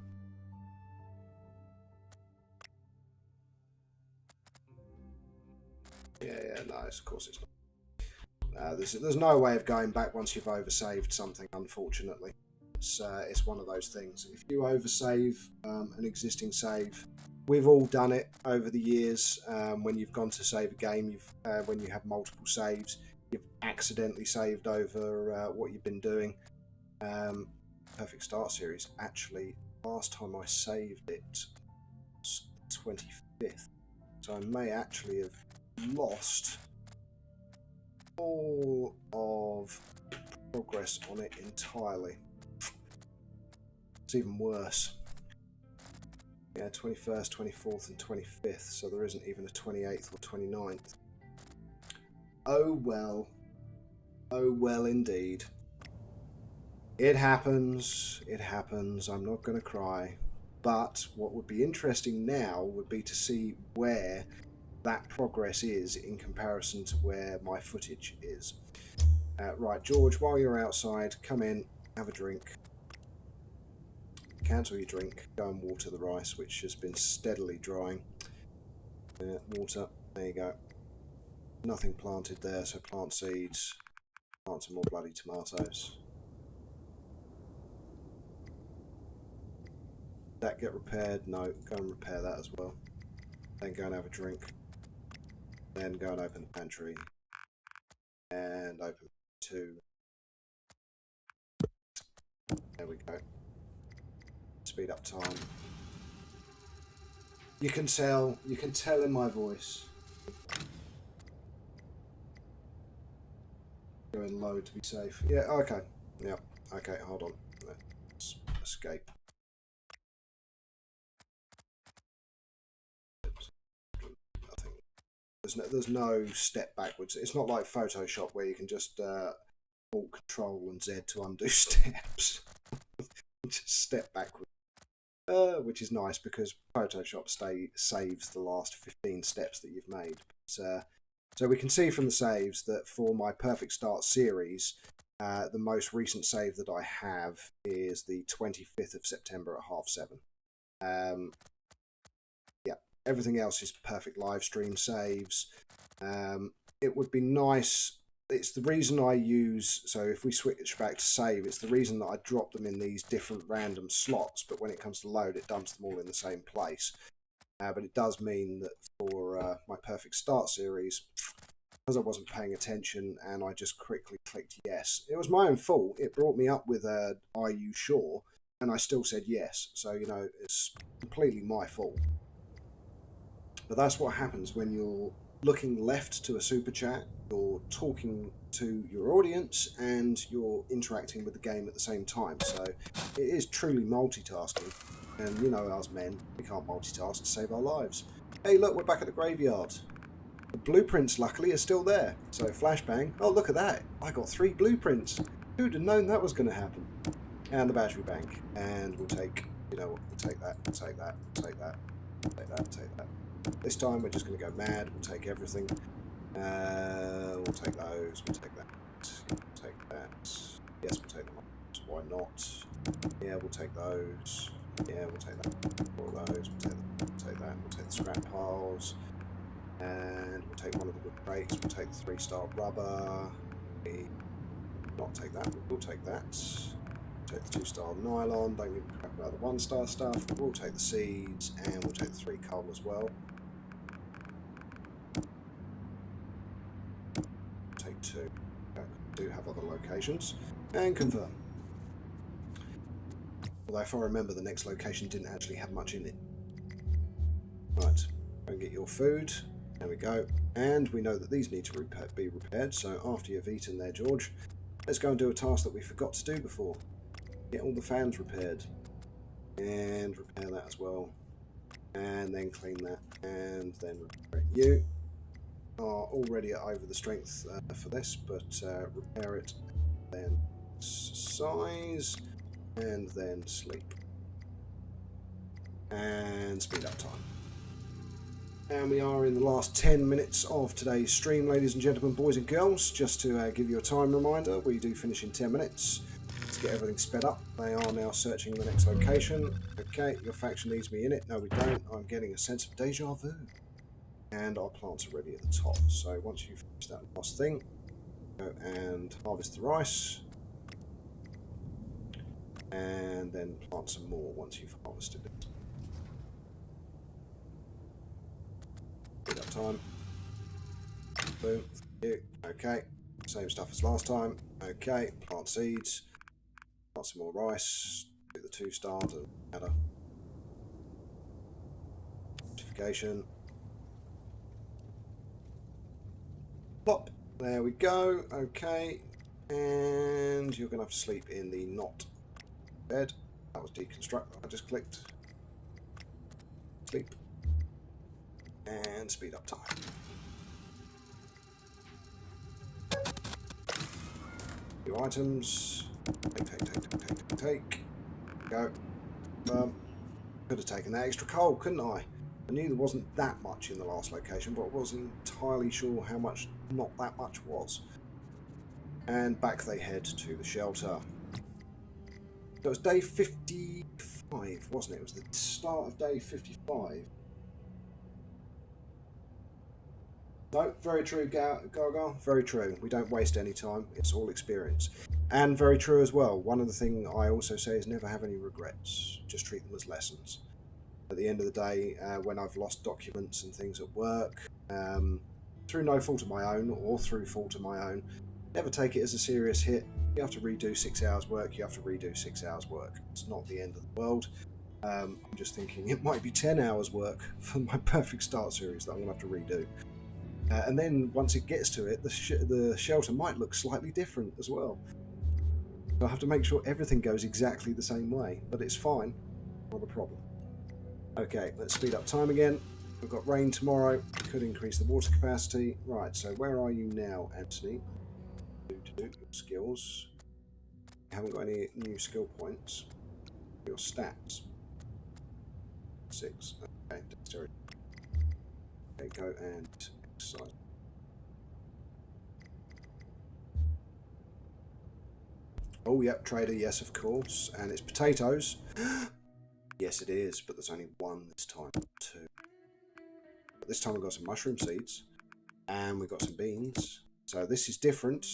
Yeah, no, of course it's not. There's no way of going back once you've oversaved something, unfortunately. It's one of those things. If you oversave an existing save, we've all done it over the years. When you've gone to save a game, when you have multiple saves, you've accidentally saved over what you've been doing. Perfect Start series, actually, last time I saved it was 25th, so I may actually have lost all of progress on it entirely. It's even worse. Yeah, 21st, 24th and 25th, so there isn't even a 28th or 29th. Oh well. Oh well indeed. It happens, I'm not going to cry. But what would be interesting now would be to see where that progress is in comparison to where my footage is. Right, George, while you're outside, come in, have a drink. Cancel your drink, go and water the rice, which has been steadily drying. Water, there you go. Nothing planted there, so plant seeds, plant some more bloody tomatoes. That get repaired? No, go and repair that as well. Then go and have a drink. Then go and open the pantry. And open 2. There we go. Speed up time. You can tell in my voice. Going low to be safe. Yeah, okay. Yeah, okay, hold on. Let's escape. There's no step backwards. It's not like Photoshop where you can just Alt Control and Z to undo steps. Just step backwards. Which is nice because Photoshop saves the last 15 steps that you've made. But, so we can see from the saves that for my Perfect Start series, the most recent save that I have is the 25th of September at 7:30. Yeah, everything else is perfect live stream saves. It would be nice. It's the reason I use, so if we switch back to save, it's the reason that I drop them in these different random slots, but when it comes to load, it dumps them all in the same place. But it does mean that for my Perfect Start series, because I wasn't paying attention and I just quickly clicked yes, it was my own fault. It brought me up with "Are you sure?" and I still said yes. So, you know, it's completely my fault. But that's what happens when you're looking left to a super chat, you're talking to your audience, and you're interacting with the game at the same time. So it is truly multitasking. And you know, us men, we can't multitask to save our lives. Hey, look, we're back at the graveyard. The blueprints, luckily, are still there. So flashbang. Oh, look at that. I got 3 blueprints. Who'd have known that was going to happen? And the battery bank. And we'll take, you know what, we'll take that, we'll take that, we'll take that, we'll take that, we'll take that. This time we're just going to go mad. We'll take everything. We'll take those. We'll take that. We'll take that. Yes, we'll take them. Why not? Yeah, we'll take those. Yeah, we'll take that. All those. We'll take that. We'll take the scrap piles. And we'll take one of the wood crates. We'll take the 3-star rubber. We'll not take that. We'll take that. Take the 2-star nylon. Don't give a crap about the 1-star stuff. We'll take the seeds. And we'll take the 3 coal as well. Take 2. I do have other locations. And confirm. Although if I remember, the next location didn't actually have much in it. Right, go and get your food. There we go. And we know that these need to be repaired, so after you've eaten there, George, let's go and do a task that we forgot to do before. Get all the fans repaired. And repair that as well. And then clean that. And then repair it. You are already at over the strength for this, but repair it, then size, and then sleep. and speed up time. And we are in the last 10 minutes of today's stream, ladies and gentlemen, boys and girls. Just to give you a time reminder, we do finish in 10 minutes. Let's get everything sped up. They are now searching the next location. Okay, your faction needs me in it. No, we don't. I'm getting a sense of deja vu. And our plants are ready at the top. So once you've finished that last thing, go and harvest the rice. And then plant some more once you've harvested it. Speed up time. Boom. Thank you. Okay. Same stuff as last time. Okay. Plant seeds. Plant some more rice. Do the 2-star to add a notification. Plop. There we go. Okay. And you're going to have to sleep in the not bed. That was deconstruct. I just clicked. Sleep. And speed up time. New items. Take. Go. Could have taken that extra coal, couldn't I? I knew there wasn't that much in the last location, but I wasn't entirely sure how much not that much was. And back they head to the shelter. So it was day 55, wasn't it? It was the start of day 55. No, very true, Gaga. Very true. We don't waste any time. It's all experience. And very true as well. One of the things I also say is never have any regrets. Just treat them as lessons. At the end of the day, when I've lost documents and things at work, through no fault of my own or through fault of my own, never take it as a serious hit. You have to redo 6 hours work, you have to redo 6 hours work. It's not the end of the world. I'm just thinking it might be 10 hours work for my Perfect Start series that I'm going to have to redo. And then once it gets to it, the shelter might look slightly different as well. So I have to make sure everything goes exactly the same way, but it's fine, not a problem. Okay, let's speed up time again. We've got rain tomorrow, could increase the water capacity. Right, so where are you now, Anthony? Your skills. You haven't got any new skill points. Your stats. 6. Okay, dexterity. Okay, go and exercise. Oh, yep, trader, yes, of course. And it's potatoes. Yes, it is, but there's only one this time, 2. But this time we've got some mushroom seeds. And we've got some beans. So this is different.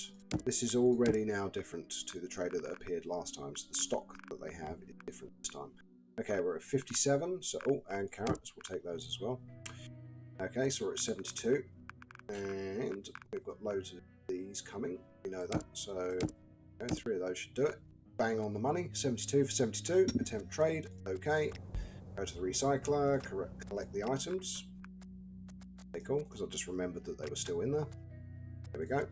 This is already now different to the trader that appeared last time. So the stock that they have is different this time. Okay, we're at 57. So, oh, and carrots. We'll take those as well. Okay, so we're at 72. And we've got loads of these coming. We know that. So 3 of those should do it. Bang on the money. 72 for 72. Attempt trade. Okay. Go to the recycler. Collect the items. Okay, cool. Because I just remembered that they were still in there. There we go.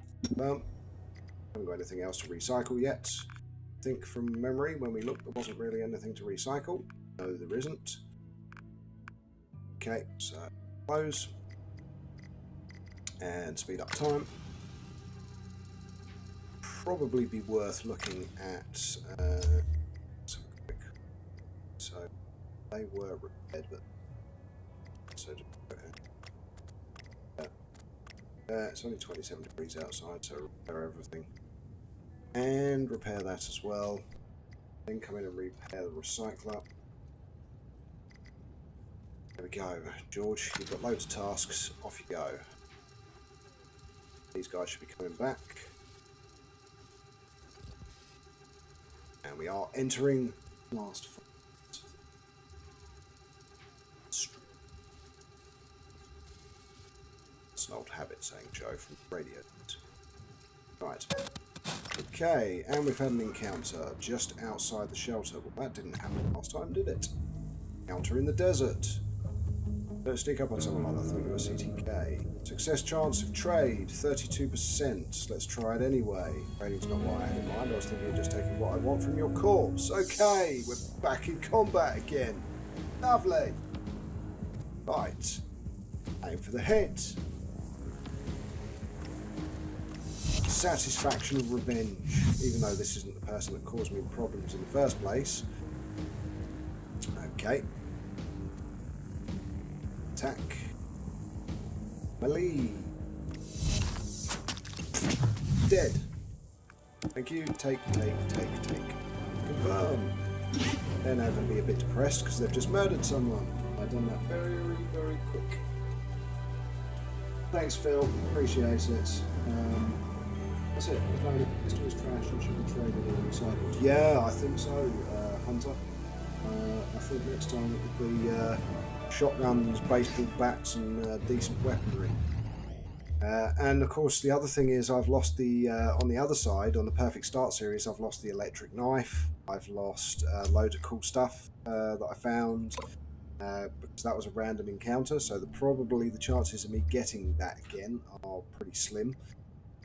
Haven't got anything else to recycle yet. I think from memory, when we looked, there wasn't really anything to recycle. No, there isn't. Okay, so close. And speed up time. Probably be worth looking at. So they were repaired, but so it's only 27 degrees outside, so repair everything and repair that as well. Then come in and repair the recycler. There we go, George. You've got loads of tasks. Off you go. These guys should be coming back. And we are entering last fight. It's an old habit saying Joe from radio. Right. Okay, and we've had an encounter just outside the shelter. Well, that didn't happen last time, did it? Encounter in the desert. Don't sneak up on someone like that. I thought you were CTK. Success chance of trade, 32%. Let's try it anyway. Trading's not what I had in mind. I was thinking of just taking what I want from your corpse. Okay, we're back in combat again. Lovely. Right. Aim for the head. Satisfaction of revenge, even though this isn't the person that caused me problems in the first place. Okay. attack. Melee. Dead. Thank you. Take. Confirm. They're now going to be a bit depressed because they've just murdered someone. I've done that very, very quick. Thanks, Phil. Appreciate it. That's it. This was trash and should be traded or recycled. Yeah, I think so, Hunter. I think next time it would be shotguns, baseball bats, and decent weaponry. And of course, the other thing is I've lost the on the other side, on the Perfect Start series, I've lost the electric knife. I've lost loads of cool stuff that I found because that was a random encounter. So probably the chances of me getting that again are pretty slim.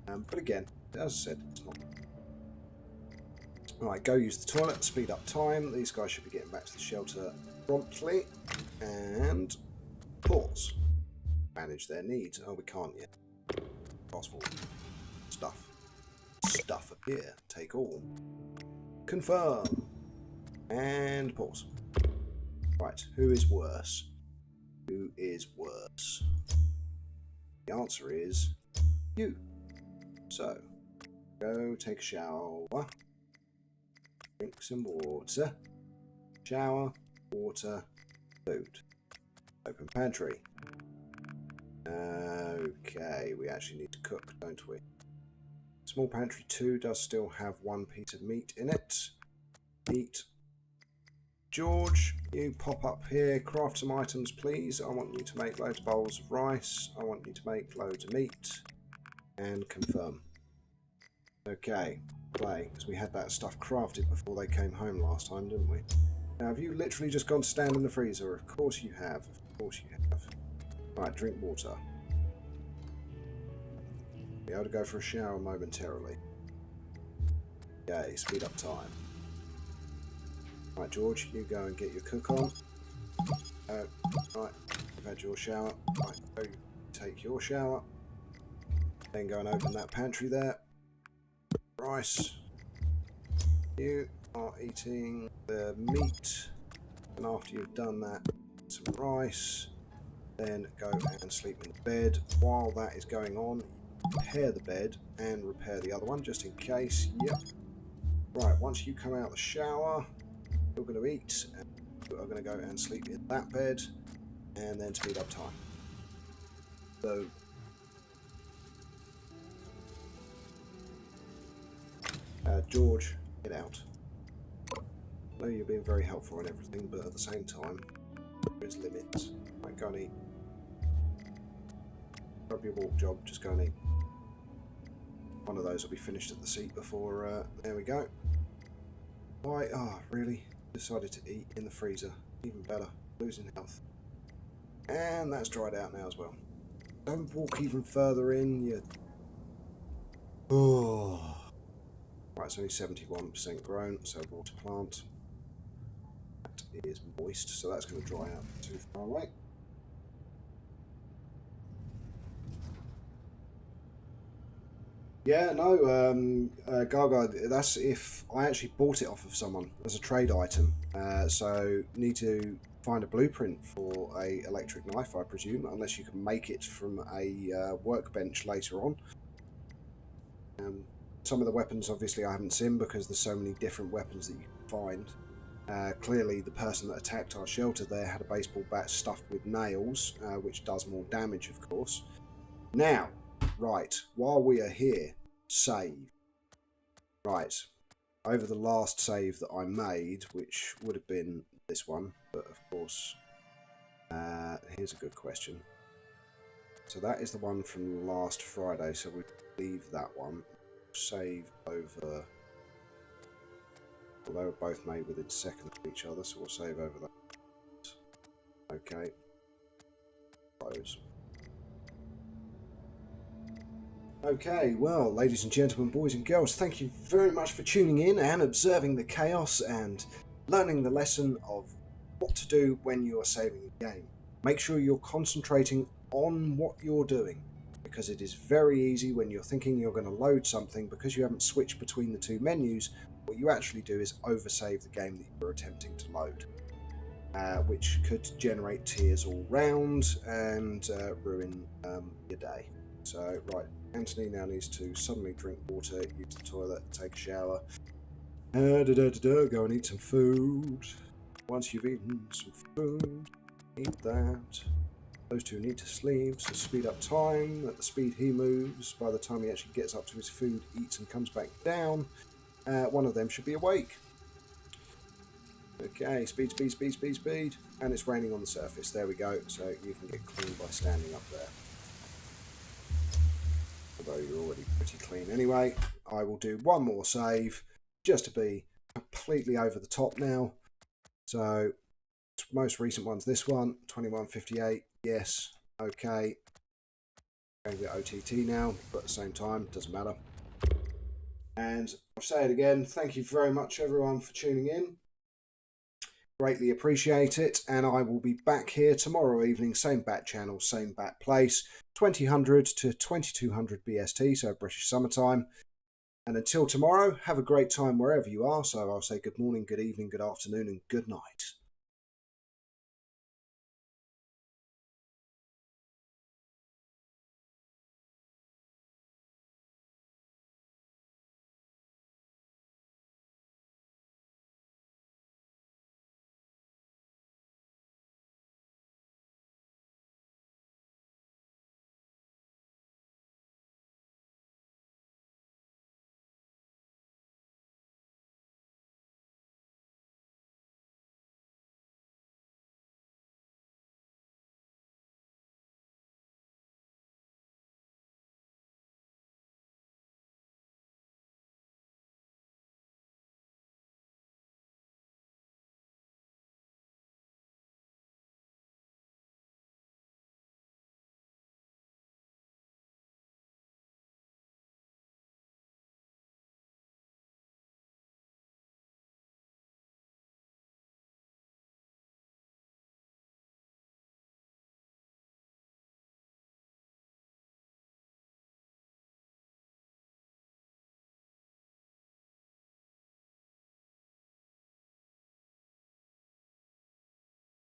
But again, as I said, it's not. Alright, go use the toilet, speed up time. These guys should be getting back to the shelter promptly. And pause. Manage their needs. Oh, we can't yet. Fast forward. Stuff. Stuff appear. Take all. Confirm. And pause. Right, who is worse? Who is worse? The answer is you. So, go take a shower. Drink some water. Shower, water, food. Open pantry. Okay, we actually need to cook, don't we? Small pantry 2 does still have 1 piece of meat in it. Meat. George, you pop up here, craft some items please. I want you to make loads of bowls of rice. I want you to make loads of meat. And confirm. Okay, play, because we had that stuff crafted before they came home last time, didn't we? Now, have you literally just gone to stand in the freezer? Of course you have. Of course you have. Right, drink water. Be able to go for a shower momentarily. Okay, speed up time. Right, George, you go and get your cook on. Right, you've had your shower. Right, go take your shower. Then go and open that pantry there. Rice. You are eating the meat. And after you've done that, some rice. Then go and sleep in the bed. While that is going on, repair the bed and repair the other one just in case. Yep. Right, once you come out of the shower, you're going to eat. And you are going to go and sleep in that bed and then speed up time. So, George, get out. I know you're being very helpful and everything, but at the same time, there is limits. Right, go and eat. Grab your walk job, just go and eat. One of those will be finished at the seat before, there we go. Why, really? Decided to eat in the freezer. Even better, losing health. And that's dried out now as well. Don't walk even further in, you... Oh. Right, it's only 71% grown, so water plant. That is moist, so that's going to dry out too far away. Yeah, no, Gaga, that's if I actually bought it off of someone as a trade item. So need to find a blueprint for a electric knife, I presume, unless you can make it from a workbench later on. Some of the weapons, obviously, I haven't seen because there's so many different weapons that you can find. Clearly, the person that attacked our shelter there had a baseball bat stuffed with nails, which does more damage, of course. Now, right, while we are here, save. Right, over the last save that I made, which would have been this one, but of course, here's a good question. So that is the one from last Friday, so we leave that one. Save over, well, they were both made within seconds of each other, so we'll save over that. Okay, close. Okay, well, ladies and gentlemen, boys and girls, thank you very much for tuning in and observing the chaos and learning the lesson of what to do when you are saving the game. Make sure you're concentrating on what you're doing, because it is very easy when you're thinking you're going to load something because you haven't switched between the two menus. What you actually do is oversave the game that you're attempting to load. which could generate tears all round and ruin your day. So, right, Anthony now needs to suddenly drink water, use the toilet, take a shower. Go and eat some food. Once you've eaten some food, eat that. Those two need to sleep, so speed up time. At the speed he moves, by the time he actually gets up to his food, eats and comes back down, one of them should be awake. Okay, speed, speed, speed, speed, speed. And it's raining on the surface. There we go. So you can get clean by standing up there. Although you're already pretty clean anyway. I will do one more save just to be completely over the top now. So most recent one's this one, 21:58. Yes, okay. Going to get OTT now, but at the same time, doesn't matter. And I'll say it again, thank you very much everyone for tuning in. Greatly appreciate it, and I will be back here tomorrow evening, same bat channel, same bat place, 2000 to 2200 BST, so British summertime. And until tomorrow, have a great time wherever you are. So I'll say good morning, good evening, good afternoon, and good night.